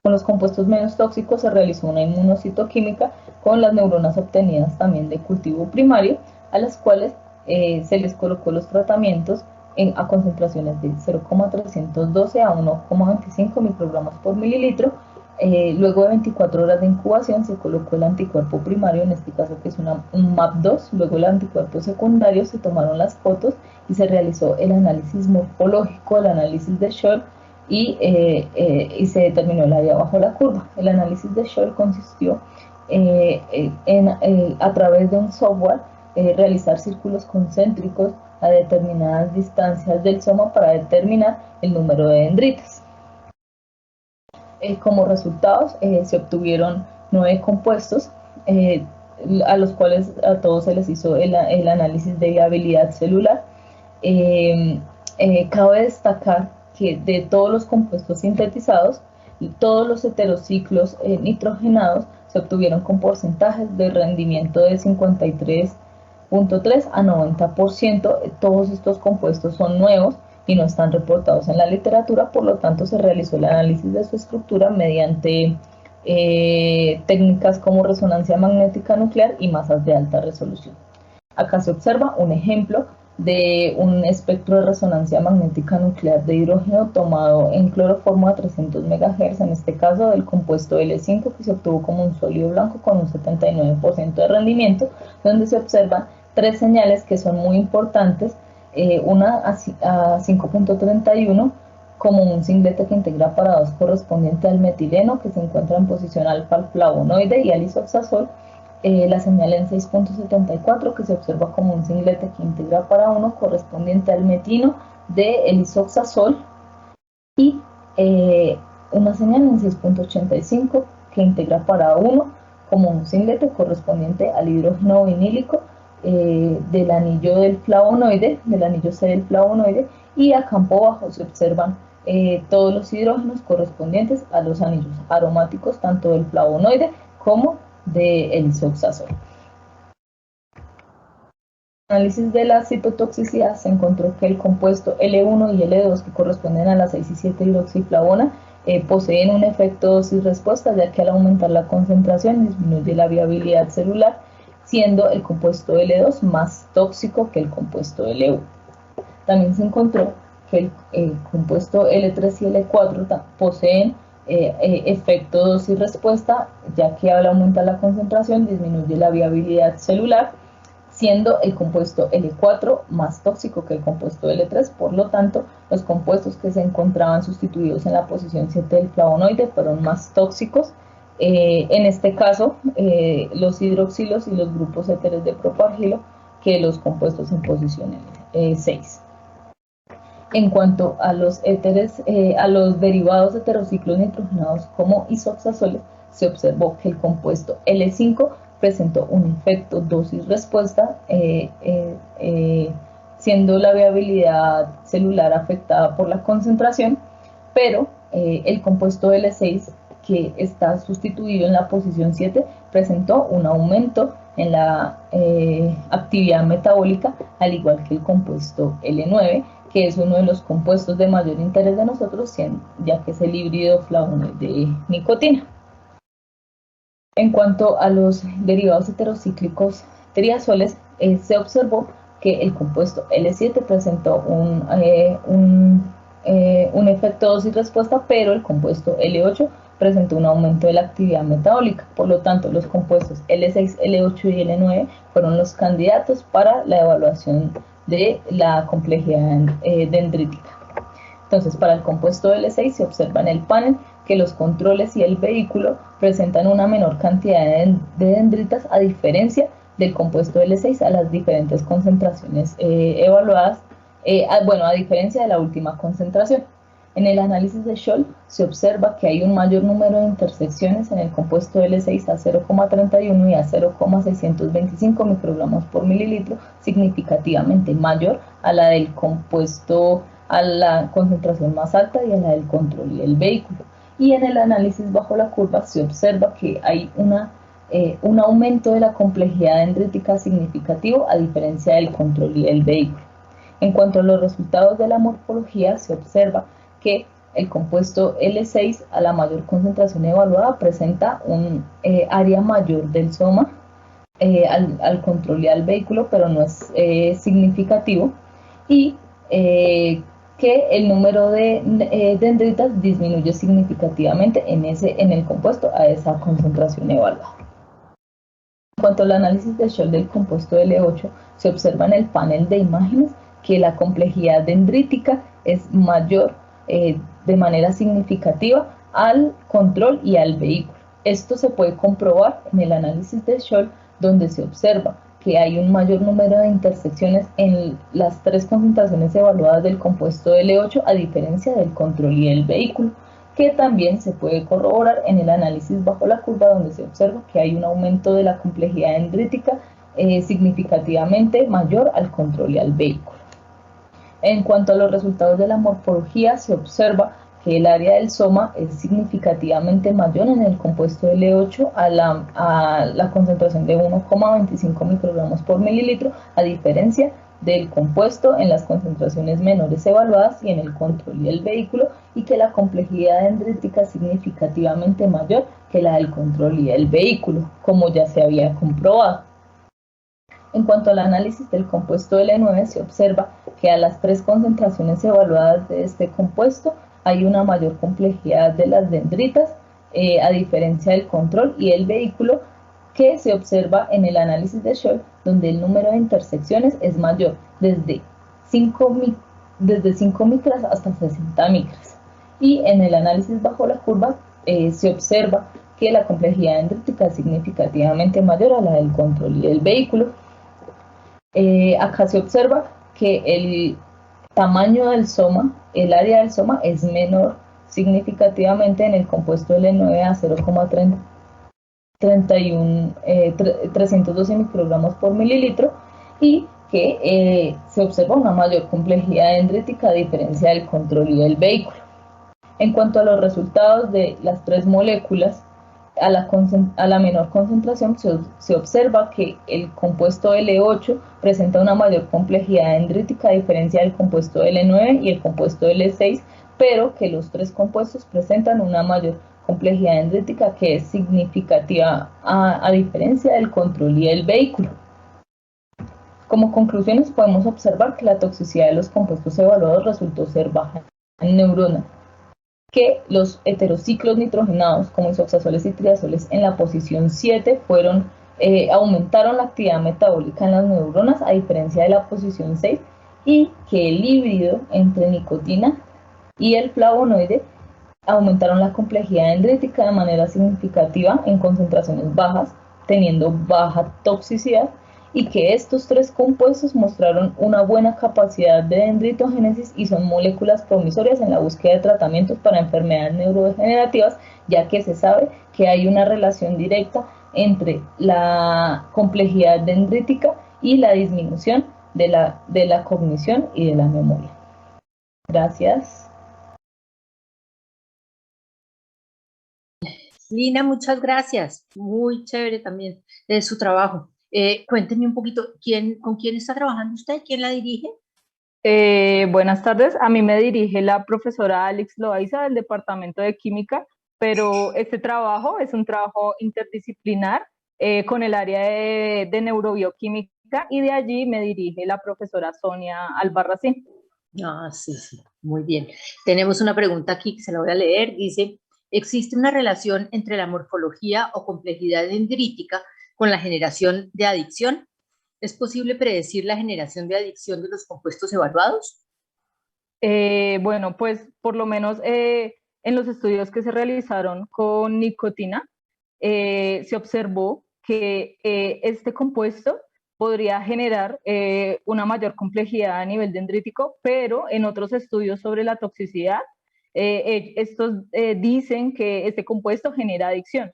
Con los compuestos menos tóxicos se realizó una inmunocitoquímica con las neuronas obtenidas también de cultivo primario, a las cuales se les colocó los tratamientos a concentraciones de 0,312 a 1,25 microgramos por mililitro. Luego de 24 horas de incubación se colocó el anticuerpo primario, en este caso que es un MAP2, luego el anticuerpo secundario, se tomaron las fotos y se realizó el análisis morfológico, el análisis de Scholl y se determinó el área bajo la curva. El análisis de Scholl consistió a través de un software realizar círculos concéntricos a determinadas distancias del soma para determinar el número de dendritas. Como resultados se obtuvieron 9 compuestos a los cuales a todos se les hizo el análisis de viabilidad celular. Cabe destacar que de todos los compuestos sintetizados, todos los heterociclos nitrogenados se obtuvieron con porcentajes de rendimiento de 53.3 a 90%. Todos estos compuestos son nuevos y no están reportados en la literatura, por lo tanto se realizó el análisis de su estructura mediante técnicas como resonancia magnética nuclear y masas de alta resolución. Acá se observa un ejemplo de un espectro de resonancia magnética nuclear de hidrógeno tomado en cloroformo a 300 MHz, en este caso del compuesto L5, que se obtuvo como un sólido blanco con un 79% de rendimiento, donde se observan 3 señales que son muy importantes, una a 5.31 como un singlete que integra para 2 correspondiente al metileno que se encuentra en posición alfa al flavonoide y al isoxazol, la señal en 6.74 que se observa como un singlete que integra para 1 correspondiente al metino del isoxazol y una señal en 6.85 que integra para 1 como un singlete correspondiente al hidrógeno vinílico del anillo del flavonoide, del anillo C del flavonoide, y a campo bajo se observan todos los hidrógenos correspondientes a los anillos aromáticos tanto del flavonoide como del isoxazol. En el análisis de la citotoxicidad se encontró que el compuesto L1 y L2, que corresponden a la 6 y 7 hidroxiflavona, poseen un efecto dosis-respuesta, ya que al aumentar la concentración disminuye la viabilidad celular, siendo el compuesto L2 más tóxico que el compuesto L1. También se encontró que el compuesto L3 y L4 poseen efecto dosis-respuesta, ya que al aumentar la concentración disminuye la viabilidad celular, siendo el compuesto L4 más tóxico que el compuesto L3. Por lo tanto, los compuestos que se encontraban sustituidos en la posición 7 del flavonoide fueron más tóxicos. En este caso, los hidroxilos y los grupos éteres de propargilo que los compuestos en posición 6. En cuanto a los éteres, a los derivados heterociclos nitrogenados como isoxazoles, se observó que el compuesto L5 presentó un efecto dosis-respuesta, siendo la viabilidad celular afectada por la concentración, pero el compuesto L6, que está sustituido en la posición 7, presentó un aumento en la actividad metabólica, al igual que el compuesto L9, que es uno de los compuestos de mayor interés de nosotros, ya que es el híbrido flavonoide de nicotina. En cuanto a los derivados heterocíclicos triazoles, se observó que el compuesto L7 presentó un efecto dosis-respuesta, pero el compuesto L8 presentó un aumento de la actividad metabólica. Por lo tanto, los compuestos L6, L8 y L9 fueron los candidatos para la evaluación de la complejidad dendrítica. Entonces, para el compuesto L6 se observa en el panel que los controles y el vehículo presentan una menor cantidad de dendritas a diferencia del compuesto L6 a las diferentes concentraciones evaluadas, a diferencia de la última concentración. En el análisis de Scholl se observa que hay un mayor número de intersecciones en el compuesto L6 a 0,31 y a 0,625 microgramos por mililitro, significativamente mayor a la del compuesto, a la concentración más alta y a la del control y el vehículo. Y en el análisis bajo la curva se observa que hay un aumento de la complejidad dendrítica significativo a diferencia del control y el vehículo. En cuanto a los resultados de la morfología, se observa que el compuesto L6 a la mayor concentración evaluada presenta un área mayor del soma al control y al vehículo, pero no es significativo, y que el número de dendritas disminuye significativamente en el compuesto a esa concentración evaluada. En cuanto al análisis de Scholl del compuesto L8, se observa en el panel de imágenes que la complejidad dendrítica es mayor de manera significativa al control y al vehículo. Esto se puede comprobar en el análisis de Scholl, donde se observa que hay un mayor número de intersecciones en las tres concentraciones evaluadas del compuesto L8 a diferencia del control y el vehículo, que también se puede corroborar en el análisis bajo la curva, donde se observa que hay un aumento de la complejidad dendrítica significativamente mayor al control y al vehículo. En cuanto a los resultados de la morfología, se observa que el área del soma es significativamente mayor en el compuesto L8 a la concentración de 1,25 microgramos por mililitro, a diferencia del compuesto en las concentraciones menores evaluadas y en el control y el vehículo, y que la complejidad dendrítica es significativamente mayor que la del control y el vehículo, como ya se había comprobado. En cuanto al análisis del compuesto L9, se observa que a las tres concentraciones evaluadas de este compuesto hay una mayor complejidad de las dendritas, a diferencia del control y el vehículo, que se observa en el análisis de Scholl, donde el número de intersecciones es mayor, desde 5 micras hasta 60 micras. Y en el análisis bajo la curva se observa que la complejidad dendrítica es significativamente mayor a la del control y del vehículo. Acá se observa que el tamaño del soma, el área del soma, es menor significativamente en el compuesto L9 a 312 microgramos por mililitro, y que se observa una mayor complejidad dendrítica a diferencia del control y del vehículo. En cuanto a los resultados de las tres moléculas, a la menor concentración se observa que el compuesto L8 presenta una mayor complejidad dendrítica a diferencia del compuesto L9 y el compuesto L6, pero que los tres compuestos presentan una mayor complejidad dendrítica que es significativa a diferencia del control y el vehículo. Como conclusiones, podemos observar que la toxicidad de los compuestos evaluados resultó ser baja en neuronas, que los heterociclos nitrogenados como isoxazoles y triazoles en la posición 7 aumentaron la actividad metabólica en las neuronas a diferencia de la posición 6, y que el híbrido entre nicotina y el flavonoide aumentaron la complejidad dendrítica de manera significativa en concentraciones bajas, teniendo baja toxicidad, y que estos tres compuestos mostraron una buena capacidad de dendritogénesis y son moléculas promisorias en la búsqueda de tratamientos para enfermedades neurodegenerativas, ya que se sabe que hay una relación directa entre la complejidad dendrítica y la disminución de la cognición y de la memoria. Gracias. Lina, muchas gracias. Muy chévere también su trabajo. Cuénteme un poquito, ¿con quién está trabajando usted? ¿Quién la dirige? Buenas tardes, a mí me dirige la profesora Alex Loaiza del Departamento de Química, pero este trabajo es un trabajo interdisciplinar con el área de neurobioquímica y de allí me dirige la profesora Sonia Albarracín. Ah, sí, sí, muy bien. Tenemos una pregunta aquí que se la voy a leer. Dice, ¿existe una relación entre la morfología o complejidad dendrítica con la generación de adicción? ¿Es posible predecir la generación de adicción de los compuestos evaluados? Bueno, pues por lo menos en los estudios que se realizaron con nicotina, se observó que este compuesto podría generar una mayor complejidad a nivel dendrítico, pero en otros estudios sobre la toxicidad, estos dicen que este compuesto genera adicción.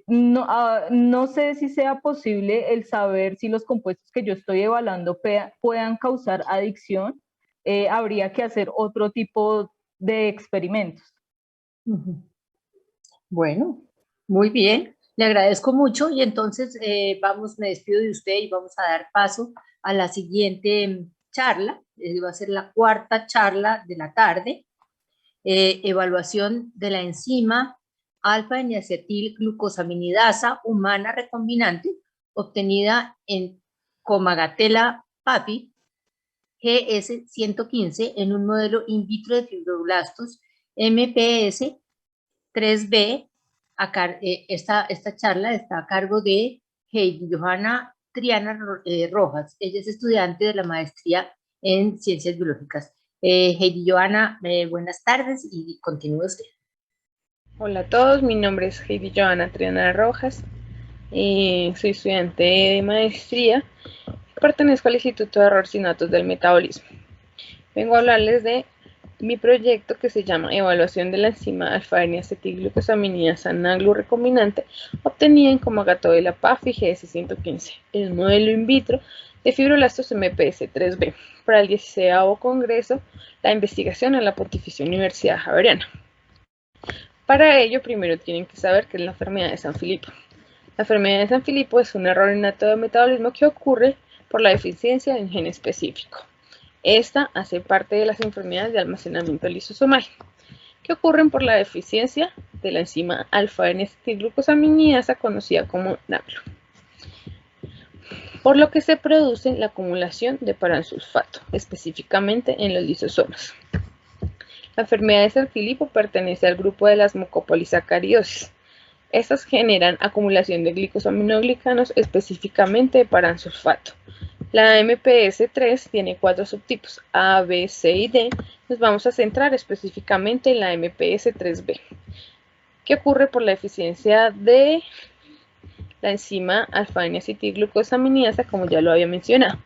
No sé si sea posible el saber si los compuestos que yo estoy evaluando puedan causar adicción. Habría que hacer otro tipo de experimentos. Bueno, muy bien. Le agradezco mucho y entonces me despido de usted y vamos a dar paso a la siguiente charla. Va a ser la cuarta charla de la tarde. Evaluación de la enzima alfa-N-acetil-glucosaminidasa humana recombinante obtenida en Comagatella papi GS115 en un modelo in vitro de fibroblastos MPS 3B. Esta charla está a cargo de Heidi Johanna Triana Rojas. Ella es estudiante de la maestría en Ciencias Biológicas. Heidi Johanna, buenas tardes y continúe usted. Hola a todos, mi nombre es Heidi Johanna Triana Rojas, soy estudiante de maestría, pertenezco al Instituto de Errores y Datos del Metabolismo. Vengo a hablarles de mi proyecto que se llama Evaluación de la enzima alfa-N-acetilglucosaminidasa NAGLU recombinante obtenida en Comagatella PAFI GS115, en un modelo in vitro de fibroblastos MPS 3B para el 16º Congreso La Investigación en la Pontificia Universidad Javeriana. Para ello, primero tienen que saber qué es la enfermedad de Sanfilippo. La enfermedad de Sanfilippo es un error innato de metabolismo que ocurre por la deficiencia de un gen específico. Esta hace parte de las enfermedades de almacenamiento lisosomal, que ocurren por la deficiencia de la enzima alfa-N-acetilglucosaminidasa conocida como NAGLU, por lo que se produce la acumulación de paransulfato, específicamente en los lisosomas. La enfermedad de Sanfilippo pertenece al grupo de las mucopolisacaridosis. Estas generan acumulación de glicosaminoglicanos, específicamente de paransulfato. La MPS3 tiene 4 subtipos, A, B, C y D. Nos vamos a centrar específicamente en la MPS3B, que ocurre por la deficiencia de la enzima alfa-N-acetilglucosaminidasa, como ya lo había mencionado.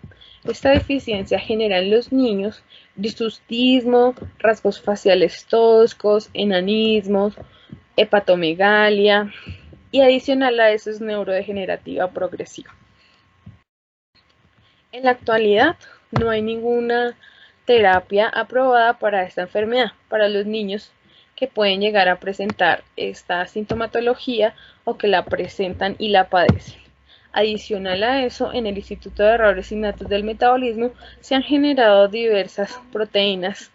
Esta deficiencia genera en los niños hirsutismo, rasgos faciales toscos, enanismos, hepatomegalia y adicional a eso es neurodegenerativa progresiva. En la actualidad no hay ninguna terapia aprobada para esta enfermedad, para los niños que pueden llegar a presentar esta sintomatología o que la presentan y la padecen. Adicional a eso, en el Instituto de Errores Innatos del Metabolismo se han generado diversas proteínas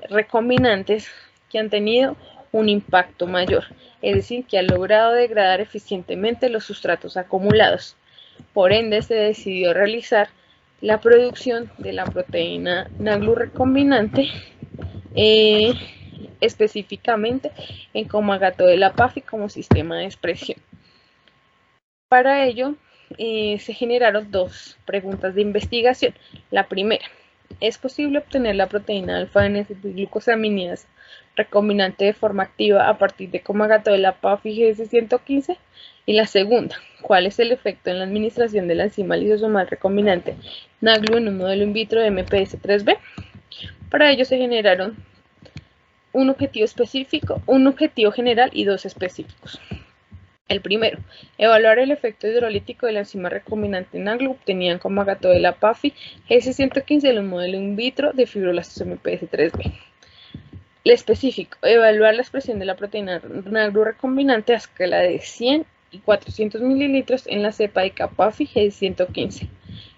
recombinantes que han tenido un impacto mayor, es decir, que han logrado degradar eficientemente los sustratos acumulados. Por ende, se decidió realizar la producción de la proteína NAGLU recombinante, específicamente en Comagatella PAFI como sistema de expresión. Para ello, se generaron 2 preguntas de investigación. La primera, ¿es posible obtener la proteína alfa-N-acetilglucosaminidasa recombinante de forma activa a partir de Comagatella PAFI GS115? Y la segunda, ¿cuál es el efecto en la administración de la enzima lisosomal recombinante NAGLU en un modelo in vitro de MPS 3B? Para ello se generaron un objetivo específico, un objetivo general y 2 específicos. El primero, evaluar el efecto hidrolítico de la enzima recombinante NAGLU obtenida en Comagatella PAFI GS115 en un modelo in vitro de fibroblastos MPS 3B. El específico, evaluar la expresión de la proteína NAGLU recombinante a escala de 100 y 400 mililitros en la cepa de Capafi G115.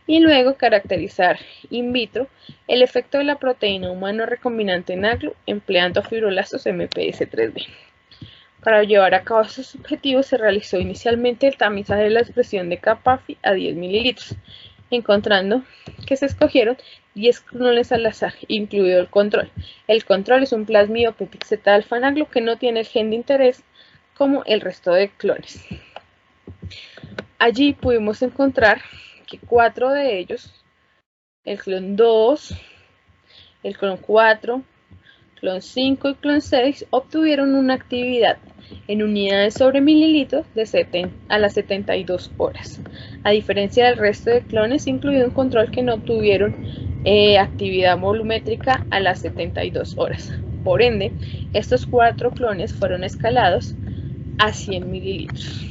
Y luego caracterizar in vitro el efecto de la proteína humano recombinante NAGLU empleando fibroblastos MPS3B. Para llevar a cabo estos objetivos se realizó inicialmente el tamizaje de la expresión de Capafi a 10 mililitros, encontrando que se escogieron 10 clones al azar, incluido el control. El control es un plasmido Pepix Z alfa NAGLU que no tiene el gen de interés como el resto de clones. Allí pudimos encontrar que 4 de ellos, el clon 2, el clon 4, clon 5 y clon 6, obtuvieron una actividad en unidades sobre mililitros a las 72 horas, a diferencia del resto de clones, incluido un control que no obtuvieron actividad volumétrica a las 72 horas. Por ende, estos 4 clones fueron escalados a 100 mililitros,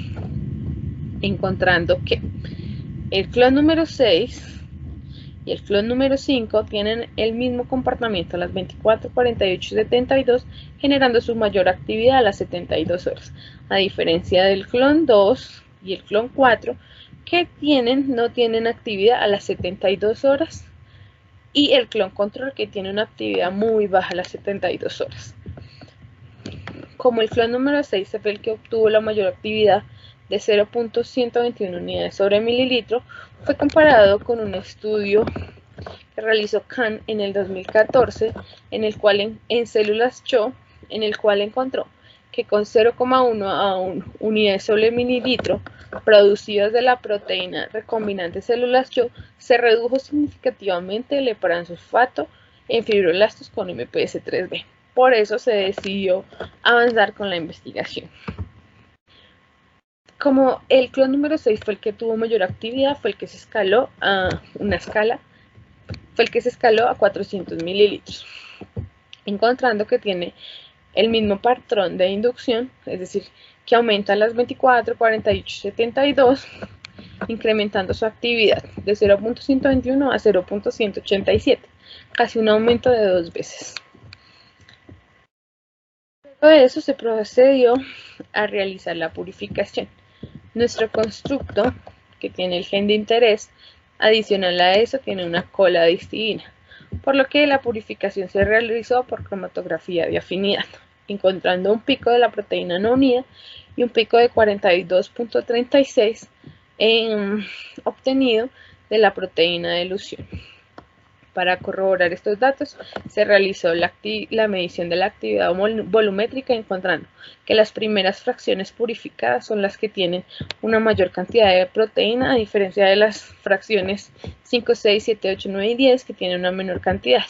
encontrando que el clon número 6 y el clon número 5 tienen el mismo comportamiento a las 24, 48 y 72, generando su mayor actividad a las 72 horas, a diferencia del clon 2 y el clon 4, que no tienen actividad a las 72 horas, y el clon control, que tiene una actividad muy baja a las 72 horas. Como el clon número 6 fue el que obtuvo la mayor actividad de 0.121 unidades sobre mililitro, fue comparado con un estudio que realizó Khan en el 2014, en el cual en células CHO, en el cual encontró que con 0,1 a 1 unidades sobre mililitro producidas de la proteína recombinante células CHO, se redujo significativamente el heparansulfato en fibroblastos con MPS3B. Por eso se decidió avanzar con la investigación. Como el clon número 6 fue el que tuvo mayor actividad, fue el que se escaló a 400 mililitros, encontrando que tiene el mismo patrón de inducción, es decir, que aumenta a las 24, 48 y 72, incrementando su actividad de 0.121 a 0.187, casi un aumento de 2 veces. Luego de eso se procedió a realizar la purificación. Nuestro constructo, que tiene el gen de interés, adicional a eso tiene una cola de histidina, por lo que la purificación se realizó por cromatografía de afinidad, encontrando un pico de la proteína no unida y un pico de 42.36 obtenido de la proteína de elusión. Para corroborar estos datos, se realizó la medición de la actividad volumétrica, encontrando que las primeras fracciones purificadas son las que tienen una mayor cantidad de proteína, a diferencia de las fracciones 5, 6, 7, 8, 9 y 10, que tienen una menor cantidad.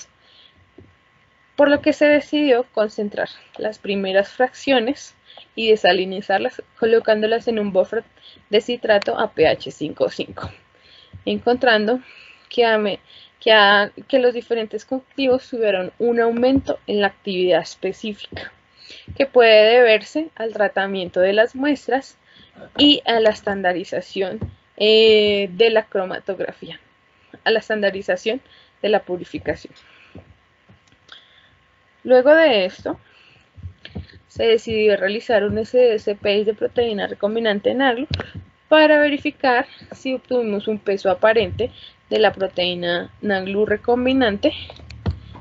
Por lo que se decidió concentrar las primeras fracciones y desalinizarlas, colocándolas en un buffer de citrato a pH 5,5, encontrando que los diferentes cultivos tuvieron un aumento en la actividad específica, que puede deberse al tratamiento de las muestras y a la estandarización de la cromatografía, a la estandarización de la purificación. Luego de esto, se decidió realizar un SDS-PACE de proteína recombinante NAGLU para verificar si obtuvimos un peso aparente de la proteína NAGLU recombinante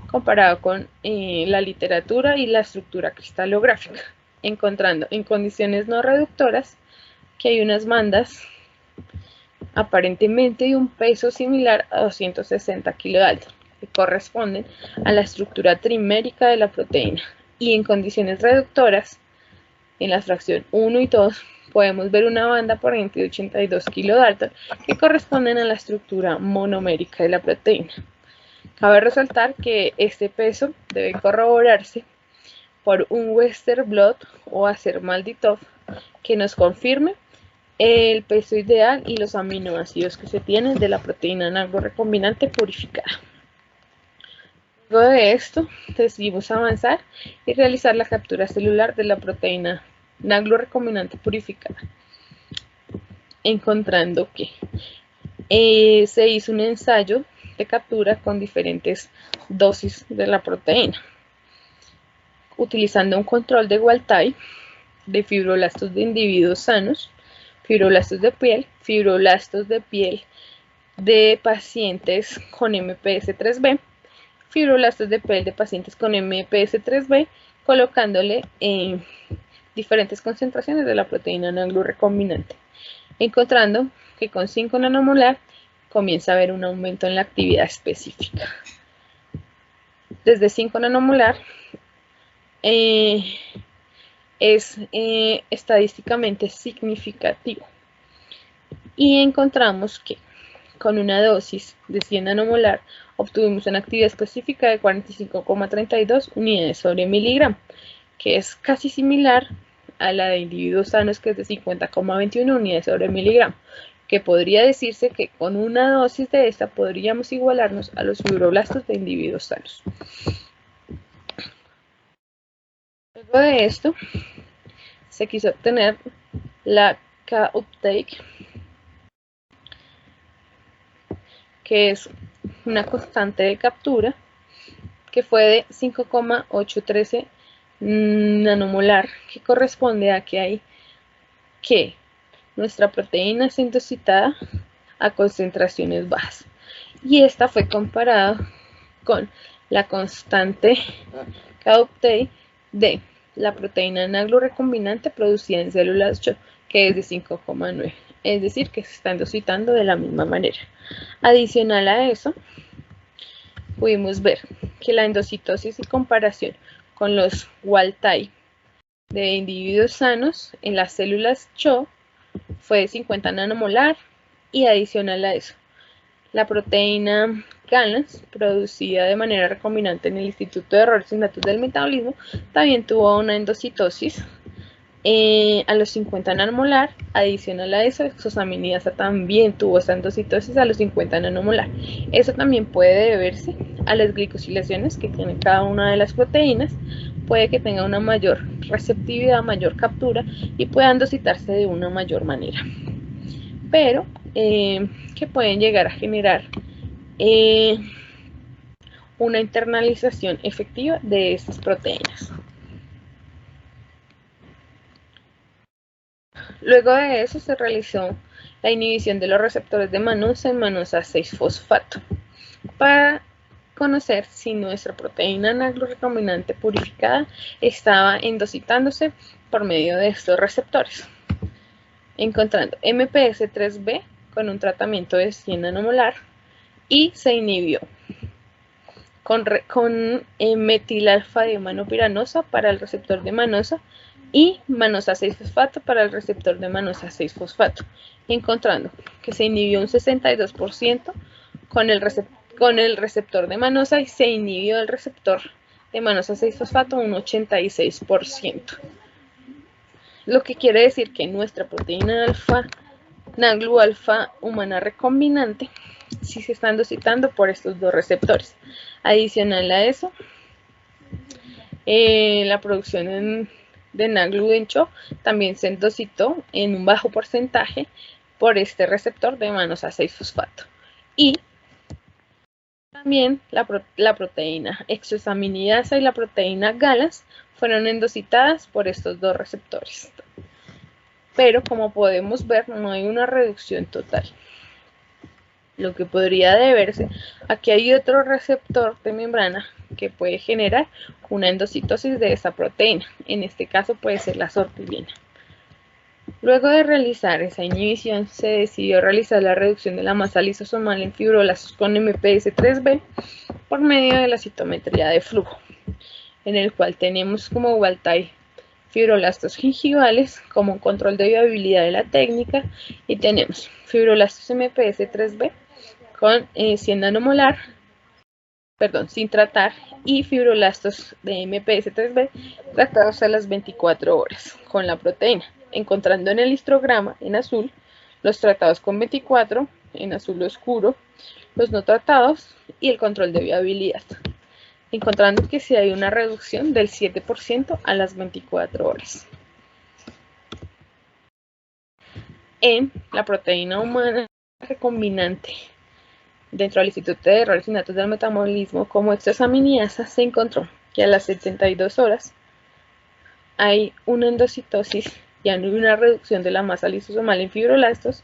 comparado con la literatura y la estructura cristalográfica, encontrando en condiciones no reductoras que hay unas bandas aparentemente de un peso similar a 260 kilodalton, que corresponden a la estructura trimérica de la proteína, y en condiciones reductoras, en la fracción 1 y 2, podemos ver una banda aparente de 82 kilodalton que corresponden a la estructura monomérica de la proteína. Cabe resaltar que este peso debe corroborarse por un Western blot o hacer Malditov que nos confirme el peso ideal y los aminoácidos que se tienen de la proteína NAGLU recombinante purificada. Luego de esto, decidimos avanzar y realizar la captura celular de la proteína NAGLU recombinante purificada, encontrando que se hizo un ensayo de captura con diferentes dosis de la proteína, utilizando un control de wild type de fibroblastos de individuos sanos, fibroblastos de piel de pacientes con MPS 3B, fibroblastos de piel de pacientes con MPS 3B, colocándole diferentes concentraciones de la proteína NAGLU recombinante, encontrando que con 5 nanomolar comienza a haber un aumento en la actividad específica. Desde 5 nanomolar es estadísticamente significativo y encontramos que con una dosis de 100 nanomolar obtuvimos una actividad específica de 45,32 unidades sobre miligramo, que es casi similar a la de individuos sanos, que es de 50,21 unidades sobre miligramo, que podría decirse que con una dosis de esta podríamos igualarnos a los fibroblastos de individuos sanos. Luego de esto, se quiso obtener la K-uptake, que es una constante de captura, que fue de 5,813 nanomolar, que corresponde a que nuestra proteína es endocitada a concentraciones bajas. Y esta fue comparada con la constante K-uptake de la proteína NAGLU recombinante producida en células CHO, que es de 5,9. Es decir, que se está endocitando de la misma manera. Adicional a eso, pudimos ver que la endocitosis y comparación con los wild type de individuos sanos en las células CHO fue de 50 nanomolar, y adicional a eso, la proteína GALANS, producida de manera recombinante en el Instituto de Errores y Datos del Metabolismo, también tuvo una endocitosis a los 50 nanomolar. Adicional a eso, exosaminidasa también tuvo esa endocitosis a los 50 nanomolar. Eso también puede deberse a las glicosilaciones que tiene cada una de las proteínas. Puede que tenga una mayor receptividad, mayor captura, y pueda endocitarse de una mayor manera, pero que pueden llegar a generar una internalización efectiva de estas proteínas. Luego de eso se realizó la inhibición de los receptores de mannose en mannose 6-fosfato para conocer si nuestra proteína NAGLU recombinante purificada estaba endocitándose por medio de estos receptores, encontrando MPS 3B con un tratamiento de 100 nanomolar, y se inhibió con metilalfa de manopiranosa para el receptor de mannose y mannose 6-fosfato para el receptor de mannose 6-fosfato, encontrando que se inhibió un 62% con el receptor de mannose y se inhibió el receptor de mannose 6-fosfato un 86%. Lo que quiere decir que nuestra proteína NAGLU alfa humana recombinante sí se está endocitando por estos dos receptores. Adicional a eso, la producción de NAGLU en CHO también se endocitó en un bajo porcentaje por este receptor de mannose 6-fosfato. Y también la proteína exosaminidasa y la proteína GALANS fueron endocitadas por estos dos receptores. Pero como podemos ver, no hay una reducción total, lo que podría deberse a que hay otro receptor de membrana que puede generar una endocitosis de esa proteína. En este caso puede ser la sortilina. Luego de realizar esa inhibición, se decidió realizar la reducción de la masa lisosomal en fibroblastos con MPS 3B por medio de la citometría de flujo, en el cual tenemos como wild type fibroblastos gingivales como un control de viabilidad de la técnica, y tenemos fibroblastos MPS 3B con 100 nanomolar, sin tratar, y fibroblastos de MPS 3B tratados a las 24 horas con la proteína, encontrando en el histograma en azul los tratados con 24, en azul oscuro los no tratados y el control de viabilidad, encontrando que sí hay una reducción del 7% a las 24 horas. En la proteína humana recombinante dentro del Instituto de Errores y Datos del Metabolismo como exosaminidasa, se encontró que a las 72 horas hay una endocitosis y no hay una reducción de la masa lisosomal en fibroblastos,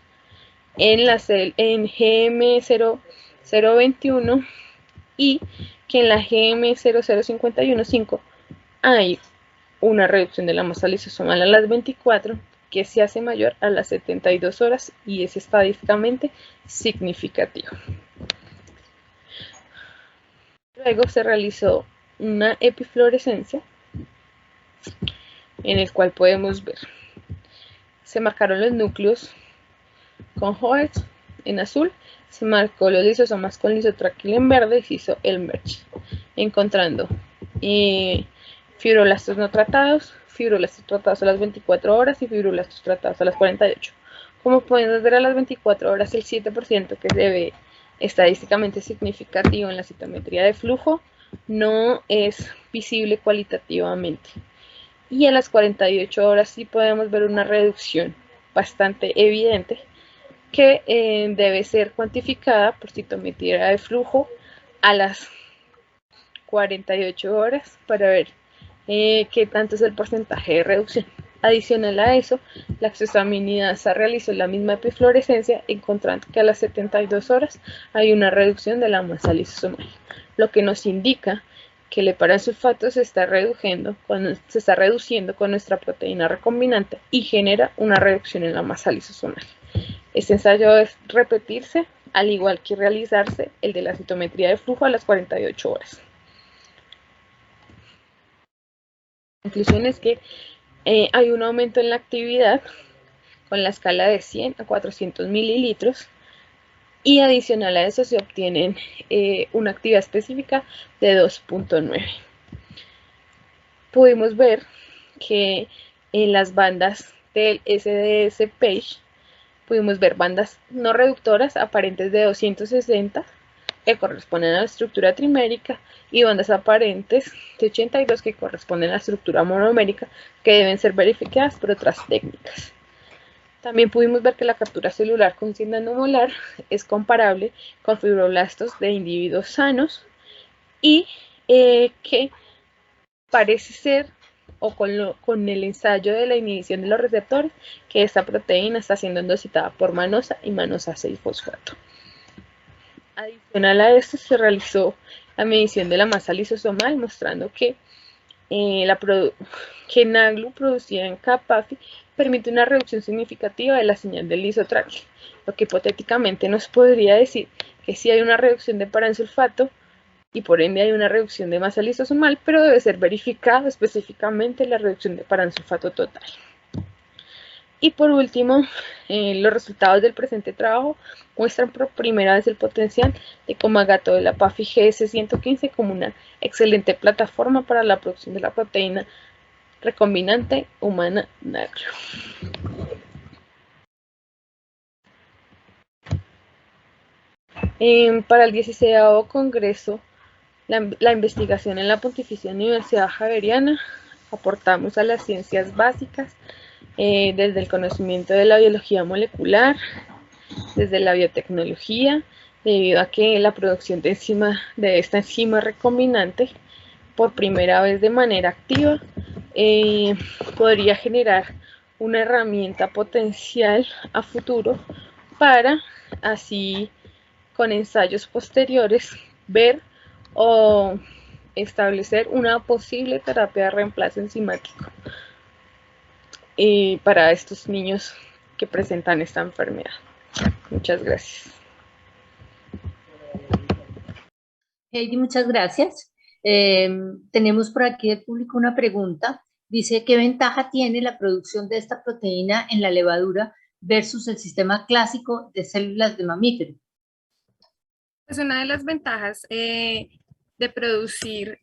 en GM0021 y que en la GM00515 hay una reducción de la masa lisosomal a las 24 que se hace mayor a las 72 horas y es estadísticamente significativo. Luego se realizó una epifluorescencia en el cual podemos ver, se marcaron los núcleos con Hoest en azul, se marcó los lisosomas con lisotráquil en verde y se hizo el merge, encontrando fibroblastos no tratados, fibroblastos tratados a las 24 horas y fibroblastos tratados a las 48. Como podemos ver, a las 24 horas el 7% que se ve estadísticamente significativo en la citometría de flujo no es visible cualitativamente. Y a las 48 horas sí podemos ver una reducción bastante evidente que debe ser cuantificada por citometría de flujo a las 48 horas para ver qué tanto es el porcentaje de reducción. Adicional a eso, la exosaminidasa realizó la misma epifluorescencia, encontrando que a las 72 horas hay una reducción de la masa lisosomal, lo que nos indica que el heparansulfato se está reduciendo con nuestra proteína recombinante y genera una reducción en la masa lisosomal. Este ensayo debe repetirse, al igual que realizarse el de la citometría de flujo a las 48 horas. La conclusión es que hay un aumento en la actividad con la escala de 100 a 400 mililitros y adicional a eso se obtienen una actividad específica de 2.9. Pudimos ver que en las bandas del SDS-PAGE pudimos ver bandas no reductoras aparentes de 260 que corresponden a la estructura trimérica y bandas aparentes de 82 que corresponden a la estructura monomérica que deben ser verificadas por otras técnicas. También pudimos ver que la captura celular con 100 nanomolar es comparable con fibroblastos de individuos sanos y que parece ser, o con el ensayo de la inhibición de los receptores, que esta proteína está siendo endositada por manosa y manosa 6-fosfato. Adicional a esto se realizó la medición de la masa lisosomal, mostrando que NAGLU producida en CAPAFI permite una reducción significativa de la señal del lisotráquil, lo que hipotéticamente nos podría decir que sí hay una reducción de paransulfato y por ende hay una reducción de masa lisosomal, pero debe ser verificado específicamente la reducción de paransulfato total. Y por último, los resultados del presente trabajo muestran por primera vez el potencial de comagato de la PAFI GS115 como una excelente plataforma para la producción de la proteína recombinante humana NAGLU. Para el 16º Congreso, la investigación en la Pontificia Universidad Javeriana, aportamos a las ciencias básicas, desde el conocimiento de la biología molecular, desde la biotecnología, debido a que la producción de esta enzima recombinante, por primera vez de manera activa, podría generar una herramienta potencial a futuro para así, con ensayos posteriores, ver o establecer una posible terapia de reemplazo enzimático para estos niños que presentan esta enfermedad. Muchas gracias. Heidi, muchas gracias. Tenemos por aquí del público una pregunta. Dice, ¿qué ventaja tiene la producción de esta proteína en la levadura versus el sistema clásico de células de mamífero? Pues una de las ventajas de producir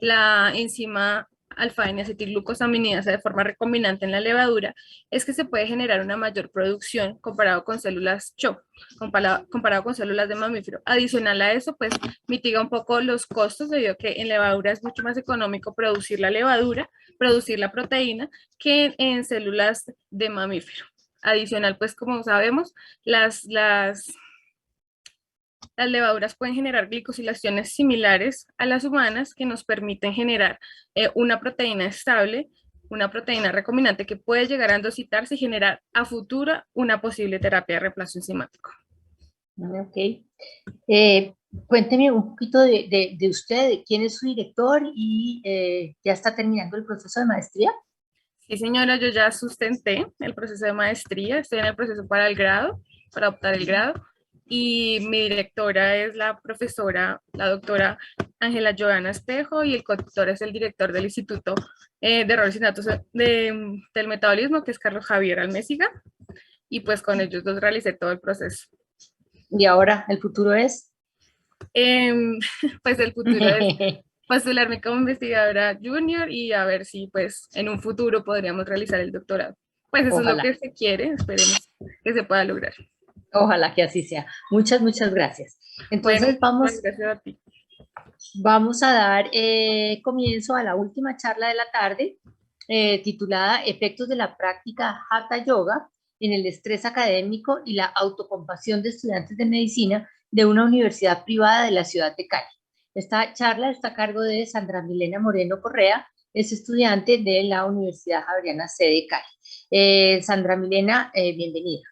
la enzima alfa-N-acetilglucosaminidasa de forma recombinante en la levadura es que se puede generar una mayor producción comparado con células CHO, comparado con células de mamífero. Adicional a eso, pues mitiga un poco los costos debido a que en levadura es mucho más económico producir la levadura, producir la proteína, que en células de mamífero. Adicional, pues como sabemos, las levaduras pueden generar glicosilaciones similares a las humanas que nos permiten generar una proteína estable una proteína recombinante que puede llegar a endocitarse y generar a futuro una posible terapia de reemplazo enzimático. Ok. Cuénteme un poquito de usted, de quién es su director y ya está terminando el proceso de maestría. Sí, señora, yo ya sustenté el proceso de maestría, estoy en el proceso para el grado, para optar el grado, y mi directora es la profesora, la doctora Ángela Joana Espejo, y el cotutor es el director del Instituto de Errores y Datos del Metabolismo, que es Carlos Javier Almésiga, y pues con ellos dos realicé todo el proceso. Y ahora, ¿el futuro es? Pues el futuro es postularme como investigadora junior y a ver si pues en un futuro podríamos realizar el doctorado. Pues eso Ojalá. es lo que se quiere, esperemos que se pueda lograr. Ojalá que así sea. Muchas, muchas gracias. Entonces Bueno, gracias a ti. vamos a dar comienzo a la última charla de la tarde, titulada Efectos de la práctica Hatha Yoga en el estrés académico y la autocompasión de estudiantes de medicina de una universidad privada de la ciudad de Cali. Esta charla está a cargo de Sandra Milena Moreno Correa, es estudiante de la Universidad Javeriana C de Cali. Sandra Milena, bienvenida.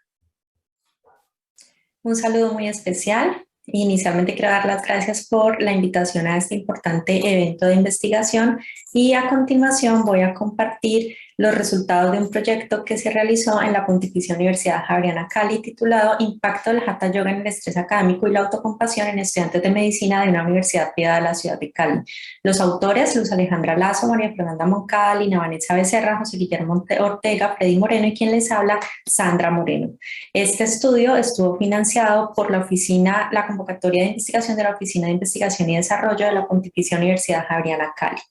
Un saludo muy especial. Inicialmente quiero dar las gracias por la invitación a este importante evento de investigación y a continuación voy a compartir los resultados de un proyecto que se realizó en la Pontificia Universidad Javeriana Cali titulado Impacto del Hatha Yoga en el estrés académico y la autocompasión en estudiantes de medicina de una universidad privada de la ciudad de Cali. Los autores, Luz Alejandra Lazo, María Fernanda Moncada, Lina Vanessa Becerra, José Guillermo Ortega, Freddy Moreno y quien les habla, Sandra Moreno. Este estudio estuvo financiado por la convocatoria de investigación de la Oficina de Investigación y Desarrollo de la Pontificia Universidad Javeriana Cali.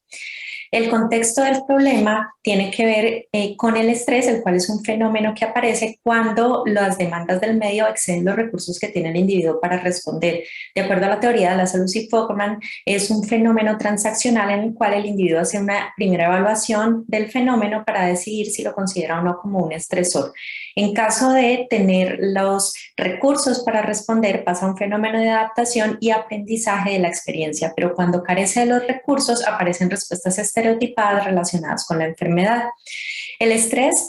El contexto del problema tiene que ver con el estrés, el cual es un fenómeno que aparece cuando las demandas del medio exceden los recursos que tiene el individuo para responder. De acuerdo a la teoría de Lazarus y Fogman, es un fenómeno transaccional en el cual el individuo hace una primera evaluación del fenómeno para decidir si lo considera o no como un estresor. En caso de tener los recursos para responder, pasa un fenómeno de adaptación y aprendizaje de la experiencia, pero cuando carece de los recursos aparecen respuestas estereotipadas relacionadas con la enfermedad. El estrés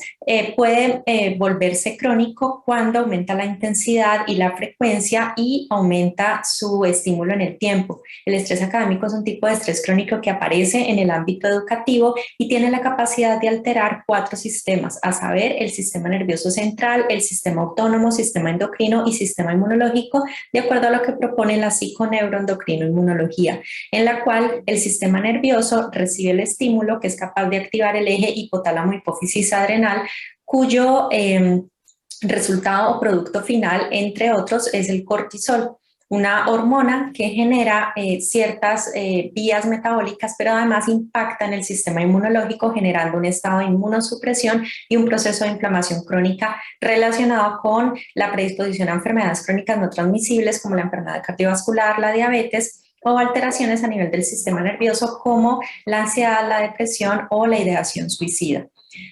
puede volverse crónico cuando aumenta la intensidad y la frecuencia y aumenta su estímulo en el tiempo. El estrés académico es un tipo de estrés crónico que aparece en el ámbito educativo y tiene la capacidad de alterar 4 sistemas, a saber, el sistema nervioso central, el sistema autónomo, sistema endocrino y sistema inmunológico, de acuerdo a lo que propone la psiconeuroendocrino-inmunología, en la cual el sistema nervioso recibe el estímulo que es capaz de activar el eje hipotálamo-hipófisis adrenal, cuyo resultado o producto final, entre otros, es el cortisol, una hormona que genera ciertas vías metabólicas, pero además impacta en el sistema inmunológico, generando un estado de inmunosupresión y un proceso de inflamación crónica relacionado con la predisposición a enfermedades crónicas no transmisibles como la enfermedad cardiovascular, la diabetes o alteraciones a nivel del sistema nervioso como la ansiedad, la depresión o la ideación suicida.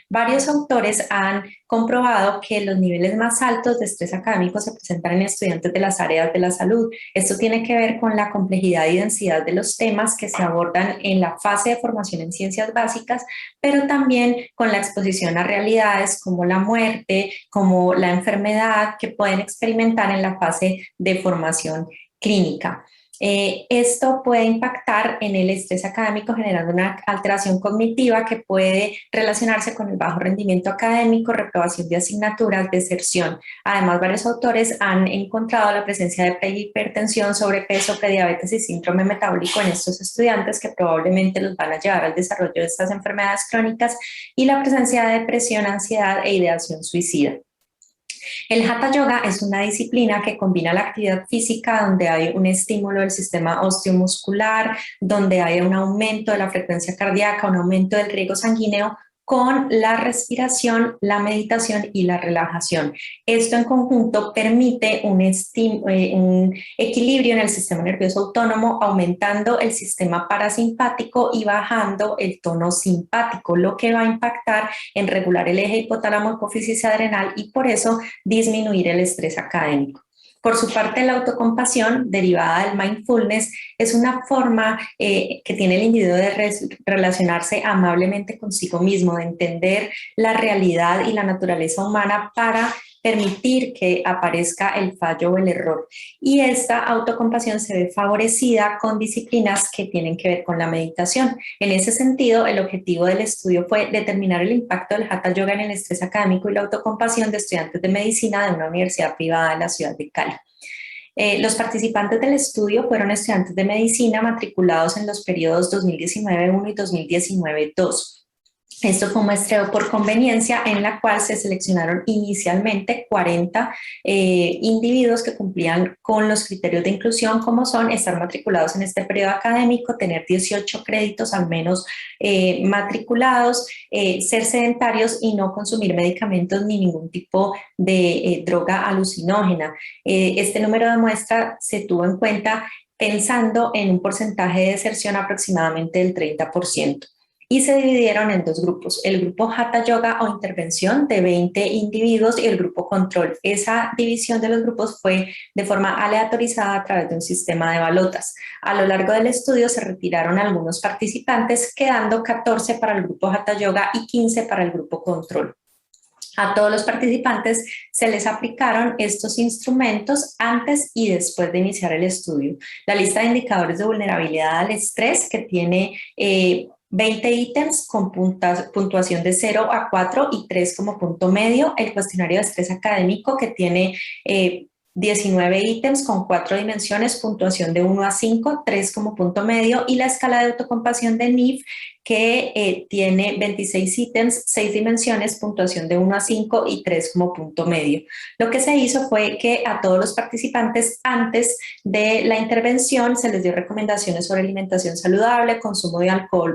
Varios autores han comprobado que los niveles más altos de estrés académico se presentan en estudiantes de las áreas de la salud. Esto tiene que ver con la complejidad y densidad de los temas que se abordan en la fase de formación en ciencias básicas, pero también con la exposición a realidades como la muerte, como la enfermedad que pueden experimentar en la fase de formación clínica. Esto puede impactar en el estrés académico generando una alteración cognitiva que puede relacionarse con el bajo rendimiento académico, reprobación de asignaturas, deserción. Además, varios autores han encontrado la presencia de prehipertensión, sobrepeso, prediabetes y síndrome metabólico en estos estudiantes que probablemente los van a llevar al desarrollo de estas enfermedades crónicas y la presencia de depresión, ansiedad e ideación suicida. El Hatha Yoga es una disciplina que combina la actividad física donde hay un estímulo del sistema osteomuscular, donde hay un aumento de la frecuencia cardíaca, un aumento del riego sanguíneo, con la respiración, la meditación y la relajación. Esto en conjunto permite un equilibrio en el sistema nervioso autónomo, aumentando el sistema parasimpático y bajando el tono simpático, lo que va a impactar en regular el eje hipotálamo-hipófisis adrenal y por eso disminuir el estrés académico. Por su parte, la autocompasión, derivada del mindfulness, es una forma que tiene el individuo de relacionarse amablemente consigo mismo, de entender la realidad y la naturaleza humana para permitir que aparezca el fallo o el error. Y esta autocompasión se ve favorecida con disciplinas que tienen que ver con la meditación. En ese sentido, el objetivo del estudio fue determinar el impacto del Hatha Yoga en el estrés académico y la autocompasión de estudiantes de medicina de una universidad privada de la ciudad de Cali. Los participantes del estudio fueron estudiantes de medicina matriculados en los periodos 2019-1 y 2019-2. Esto fue un muestreo por conveniencia en la cual se seleccionaron inicialmente 40 individuos que cumplían con los criterios de inclusión, como son estar matriculados en este periodo académico, tener 18 créditos al menos matriculados, ser sedentarios y no consumir medicamentos ni ningún tipo de droga alucinógena. Este número de muestra se tuvo en cuenta pensando en un porcentaje de deserción aproximadamente del 30%. Y se dividieron en dos grupos, el grupo Hatha Yoga o intervención de 20 individuos y el grupo control. Esa división de los grupos fue de forma aleatorizada a través de un sistema de balotas. A lo largo del estudio se retiraron algunos participantes, quedando 14 para el grupo Hatha Yoga y 15 para el grupo control. A todos los participantes se les aplicaron estos instrumentos antes y después de iniciar el estudio. La lista de indicadores de vulnerabilidad al estrés, que tiene 20 ítems con puntuación de 0 a 4 y 3 como punto medio, el cuestionario de estrés académico que tiene 19 ítems con 4 dimensiones, puntuación de 1 a 5, 3 como punto medio, y la escala de autocompasión de NIF que tiene 26 ítems, 6 dimensiones, puntuación de 1 a 5 y 3 como punto medio. Lo que se hizo fue que a todos los participantes antes de la intervención se les dio recomendaciones sobre alimentación saludable, consumo de alcohol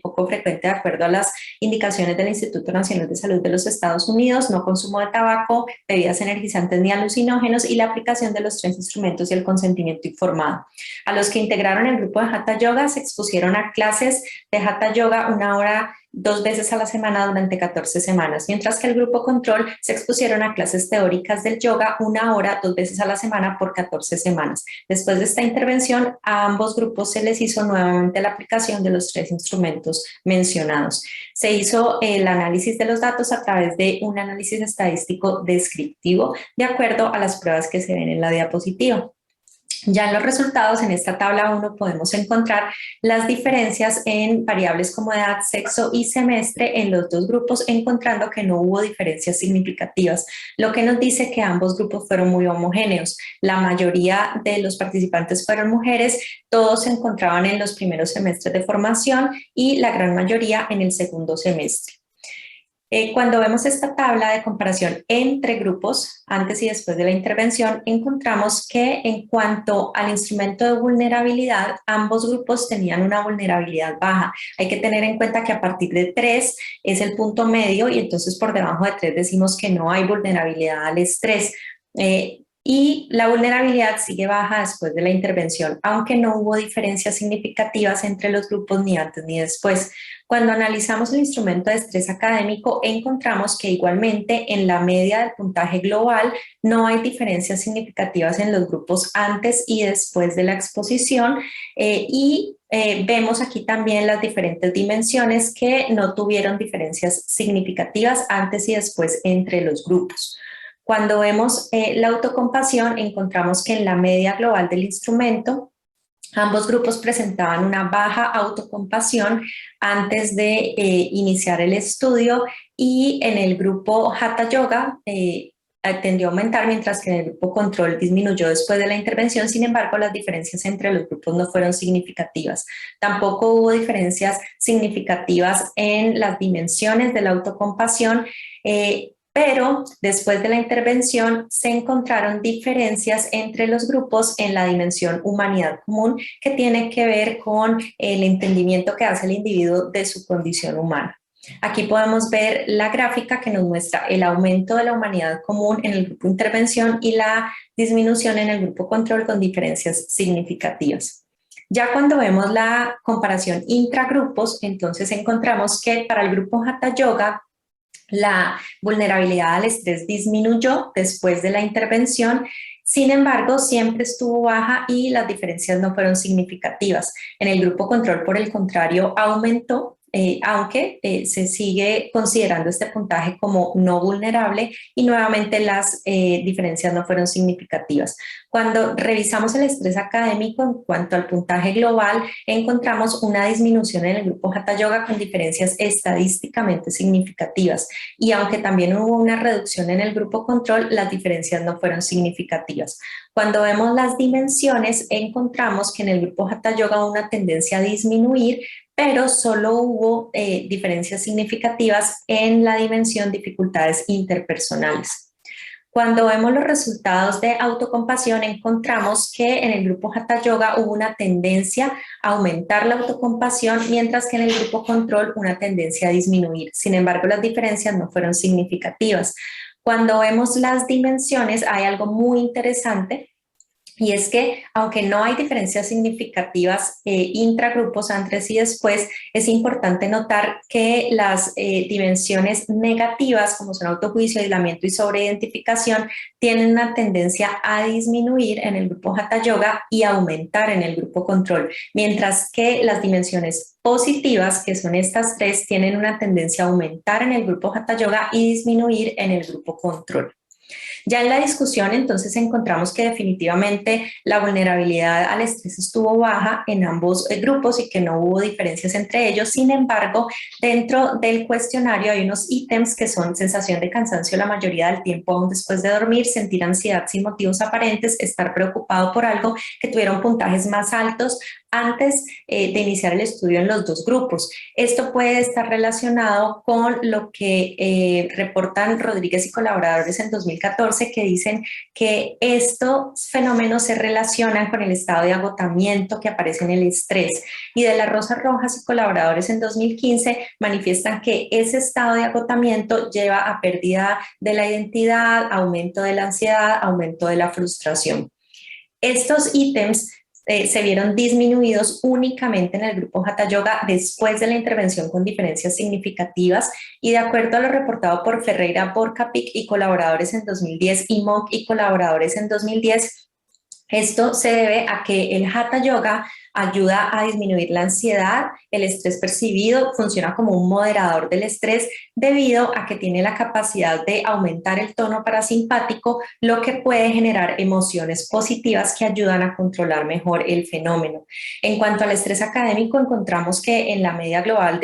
poco frecuente de acuerdo a las indicaciones del Instituto Nacional de Salud de los Estados Unidos, no consumo de tabaco, bebidas energizantes ni alucinógenos y la aplicación de los 3 instrumentos y el consentimiento informado. A los que integraron el grupo de Hatha Yoga se expusieron a clases de Hatha Yoga 1 hora 2 veces a la semana durante 14 semanas, mientras que el grupo control se expusieron a clases teóricas del yoga 1 hora 2 veces a la semana por 14 semanas. Después de esta intervención, a ambos grupos se les hizo nuevamente la aplicación de los 3 instrumentos mencionados. Se hizo el análisis de los datos a través de un análisis estadístico descriptivo de acuerdo a las pruebas que se ven en la diapositiva. Ya en los resultados, en esta tabla 1, podemos encontrar las diferencias en variables como edad, sexo y semestre en los dos grupos, encontrando que no hubo diferencias significativas, lo que nos dice que ambos grupos fueron muy homogéneos. La mayoría de los participantes fueron mujeres, todos se encontraban en los primeros semestres de formación y la gran mayoría en el segundo semestre. Cuando vemos esta tabla de comparación entre grupos, antes y después de la intervención, encontramos que en cuanto al instrumento de vulnerabilidad, ambos grupos tenían una vulnerabilidad baja. Hay que tener en cuenta que a partir de 3 es el punto medio y entonces por debajo de 3 decimos que no hay vulnerabilidad al estrés. Y la vulnerabilidad sigue baja después de la intervención, aunque no hubo diferencias significativas entre los grupos ni antes ni después. Cuando analizamos el instrumento de estrés académico, encontramos que igualmente en la media del puntaje global no hay diferencias significativas en los grupos antes y después de la exposición vemos aquí también las diferentes dimensiones que no tuvieron diferencias significativas antes y después entre los grupos. Cuando vemos la autocompasión, encontramos que en la media global del instrumento, ambos grupos presentaban una baja autocompasión antes de iniciar el estudio y en el grupo Hatha Yoga tendió a aumentar, mientras que en el grupo control disminuyó después de la intervención. Sin embargo, las diferencias entre los grupos no fueron significativas. Tampoco hubo diferencias significativas en las dimensiones de la autocompasión, pero después de la intervención se encontraron diferencias entre los grupos en la dimensión humanidad común, que tiene que ver con el entendimiento que hace el individuo de su condición humana. Aquí podemos ver la gráfica que nos muestra el aumento de la humanidad común en el grupo intervención y la disminución en el grupo control con diferencias significativas. Ya cuando vemos la comparación intragrupos, entonces encontramos que para el grupo Hatha Yoga la vulnerabilidad al estrés disminuyó después de la intervención. Sin embargo, siempre estuvo baja y las diferencias no fueron significativas. En el grupo control, por el contrario, aumentó, aunque se sigue considerando este puntaje como no vulnerable y nuevamente las diferencias no fueron significativas. Cuando revisamos el estrés académico en cuanto al puntaje global, encontramos una disminución en el grupo Hatha Yoga con diferencias estadísticamente significativas y aunque también hubo una reducción en el grupo control, las diferencias no fueron significativas. Cuando vemos las dimensiones, encontramos que en el grupo Hatha Yoga hubo una tendencia a disminuir, pero solo hubo diferencias significativas en la dimensión dificultades interpersonales. Cuando vemos los resultados de autocompasión, encontramos que en el grupo Hatha Yoga hubo una tendencia a aumentar la autocompasión, mientras que en el grupo control una tendencia a disminuir. Sin embargo, las diferencias no fueron significativas. Cuando vemos las dimensiones, hay algo muy interesante. Y es que, aunque no hay diferencias significativas intragrupos antes y después, es importante notar que las dimensiones negativas, como son autojuicio, aislamiento y sobreidentificación, tienen una tendencia a disminuir en el grupo Hatha Yoga y aumentar en el grupo control, mientras que las dimensiones positivas, que son estas tres, tienen una tendencia a aumentar en el grupo Hatha Yoga y disminuir en el grupo control. Ya en la discusión entonces encontramos que definitivamente la vulnerabilidad al estrés estuvo baja en ambos grupos y que no hubo diferencias entre ellos. Sin embargo, dentro del cuestionario hay unos ítems que son sensación de cansancio la mayoría del tiempo aún después de dormir, sentir ansiedad sin motivos aparentes, estar preocupado por algo, que tuvieron puntajes más altos antes de iniciar el estudio en los dos grupos. Esto puede estar relacionado con lo que reportan Rodríguez y colaboradores en 2014, que dicen que estos fenómenos se relacionan con el estado de agotamiento que aparece en el estrés. Y de la Rosa Rojas y colaboradores en 2015 manifiestan que ese estado de agotamiento lleva a pérdida de la identidad, aumento de la ansiedad, aumento de la frustración. Estos ítems se vieron disminuidos únicamente en el grupo Hatha Yoga después de la intervención con diferencias significativas y de acuerdo a lo reportado por Ferreira Borcapic y colaboradores en 2010 y Monk y colaboradores en 2010, esto se debe a que el Hatha Yoga ayuda a disminuir la ansiedad, el estrés percibido, funciona como un moderador del estrés debido a que tiene la capacidad de aumentar el tono parasimpático, lo que puede generar emociones positivas que ayudan a controlar mejor el fenómeno. En cuanto al estrés académico, encontramos que en la media global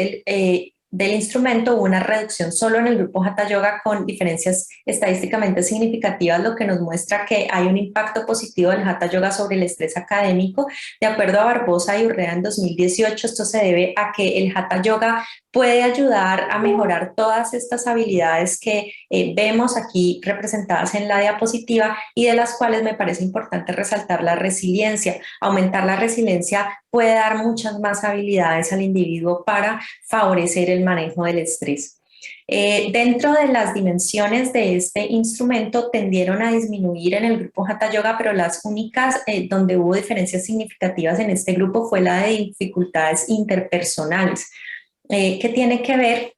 del instrumento hubo una reducción solo en el grupo Hatha Yoga con diferencias estadísticamente significativas, lo que nos muestra que hay un impacto positivo del Hatha Yoga sobre el estrés académico. De acuerdo a Barbosa y Urrea en 2018, esto se debe a que el Hatha Yoga puede ayudar a mejorar todas estas habilidades que vemos aquí representadas en la diapositiva y de las cuales me parece importante resaltar la resiliencia. Aumentar la resiliencia puede dar muchas más habilidades al individuo para favorecer el manejo del estrés. Dentro de las dimensiones de este instrumento tendieron a disminuir en el grupo Hatha Yoga, pero las únicas donde hubo diferencias significativas en este grupo fue la de dificultades interpersonales, que tiene que ver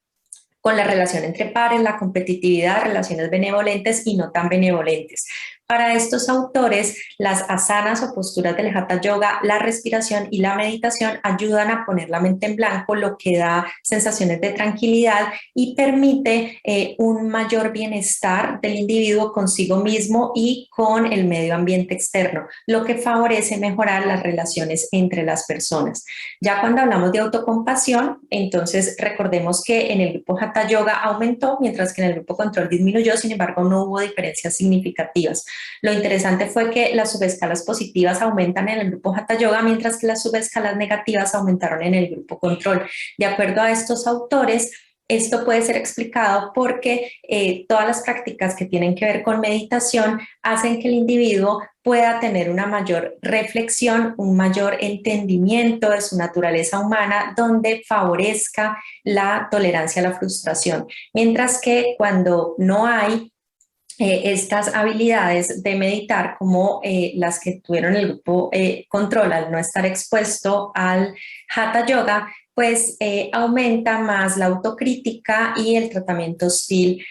con la relación entre pares, la competitividad, relaciones benevolentes y no tan benevolentes. Para estos autores, las asanas o posturas del Hatha Yoga, la respiración y la meditación ayudan a poner la mente en blanco, lo que da sensaciones de tranquilidad y permite un mayor bienestar del individuo consigo mismo y con el medio ambiente externo, lo que favorece mejorar las relaciones entre las personas. Ya cuando hablamos de autocompasión, entonces recordemos que en el grupo Hatha Yoga aumentó, mientras que en el grupo control disminuyó, sin embargo no hubo diferencias significativas. Lo interesante fue que las subescalas positivas aumentan en el grupo Hatha Yoga, mientras que las subescalas negativas aumentaron en el grupo control. De acuerdo a estos autores, esto puede ser explicado porque todas las prácticas que tienen que ver con meditación hacen que el individuo pueda tener una mayor reflexión, un mayor entendimiento de su naturaleza humana, donde favorezca la tolerancia a la frustración. Mientras que cuando no hay estas habilidades de meditar como las que tuvieron el grupo control al no estar expuesto al Hatha Yoga, pues aumenta más la autocrítica y el tratamiento hostil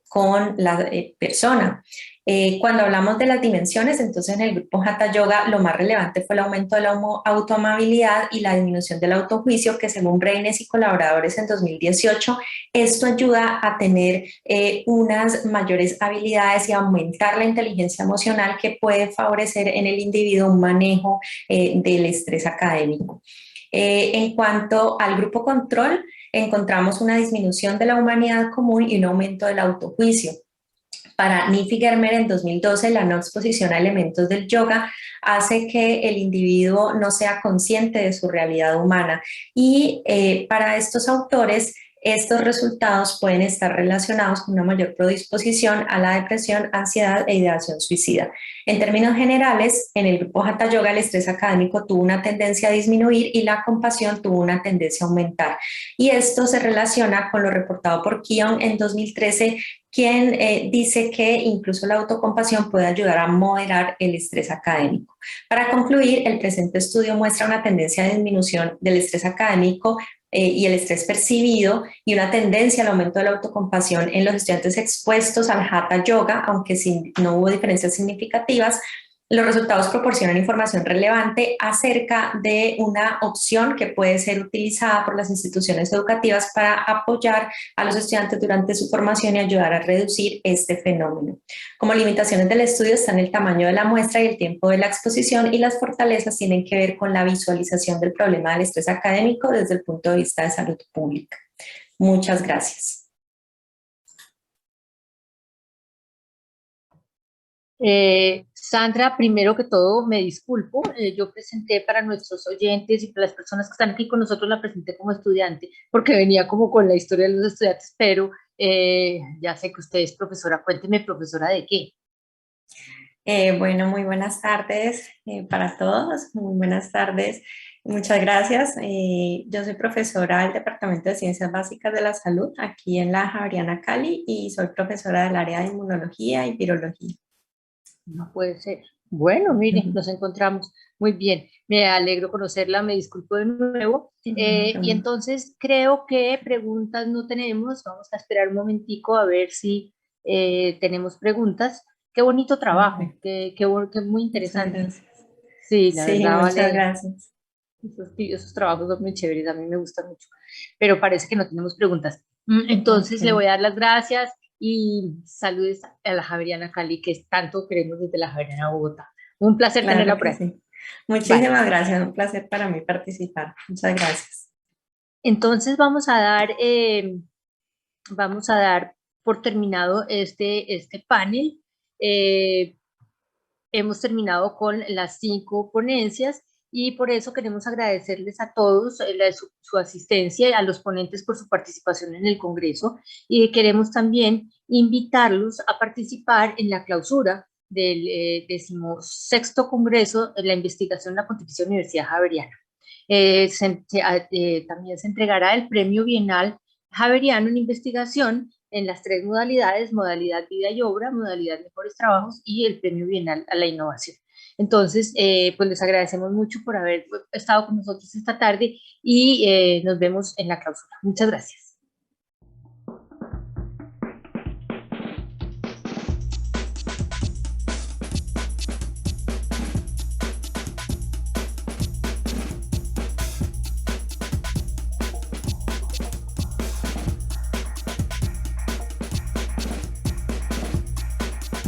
con la persona. Cuando hablamos de las dimensiones, entonces en el grupo Hatha Yoga lo más relevante fue el aumento de la autoamabilidad y la disminución del autojuicio, que según Breines y colaboradores en 2018, esto ayuda a tener unas mayores habilidades y aumentar la inteligencia emocional que puede favorecer en el individuo un manejo del estrés académico. En cuanto al grupo control, encontramos una disminución de la humanidad común y un aumento del autojuicio. Para Nifi Germer en 2012, la no exposición a elementos del yoga hace que el individuo no sea consciente de su realidad humana y para estos autores estos resultados pueden estar relacionados con una mayor predisposición a la depresión, ansiedad e ideación suicida. En términos generales, en el grupo Hatha Yoga el estrés académico tuvo una tendencia a disminuir y la compasión tuvo una tendencia a aumentar. Y esto se relaciona con lo reportado por Kion en 2013, quien dice que incluso la autocompasión puede ayudar a moderar el estrés académico. Para concluir, el presente estudio muestra una tendencia de disminución del estrés académico y el estrés percibido y una tendencia al aumento de la autocompasión en los estudiantes expuestos al Hatha Yoga, aunque no hubo diferencias significativas. Los resultados proporcionan información relevante acerca de una opción que puede ser utilizada por las instituciones educativas para apoyar a los estudiantes durante su formación y ayudar a reducir este fenómeno. Como limitaciones del estudio están el tamaño de la muestra y el tiempo de la exposición, y las fortalezas tienen que ver con la visualización del problema del estrés académico desde el punto de vista de salud pública. Muchas gracias. Sandra, primero que todo me disculpo, yo presenté para nuestros oyentes y para las personas que están aquí con nosotros, la presenté como estudiante porque venía como con la historia de los estudiantes, pero ya sé que usted es profesora. Cuénteme, ¿profesora de qué? Bueno, muy buenas tardes para todos, muy buenas tardes, muchas gracias. Yo soy profesora del Departamento de Ciencias Básicas de la Salud aquí en la Javeriana Cali y soy profesora del área de Inmunología y Virología. No puede ser. Bueno, miren, nos encontramos. Muy bien, me alegro conocerla, me disculpo de nuevo. Y entonces creo que preguntas no tenemos. Vamos a esperar un momentico a ver si tenemos preguntas. Qué bonito trabajo, qué muy interesante. Sí, la verdad, muchas vale. gracias. Esos trabajos son muy chéveres, a mí me gustan mucho. Pero parece que no tenemos preguntas. Entonces le voy a dar las gracias y saludos a la Javeriana Cali, que tanto queremos desde la Javeriana Bogotá. Un placer tenerla por aquí. Sí. Muchísimas gracias, un placer para mí participar. Muchas gracias. Entonces vamos a dar por terminado este panel. Hemos terminado con las 5 ponencias y por eso queremos agradecerles a todos su asistencia y a los ponentes por su participación en el Congreso, y queremos también invitarlos a participar en la clausura del 16º Congreso de la Investigación en la Pontificia Universidad Javeriana. También se entregará el Premio Bienal Javeriano en Investigación en las 3 modalidades: modalidad vida y obra, modalidad mejores trabajos y el Premio Bienal a la innovación. Entonces, pues les agradecemos mucho por haber estado con nosotros esta tarde y nos vemos en la clausura. Muchas gracias.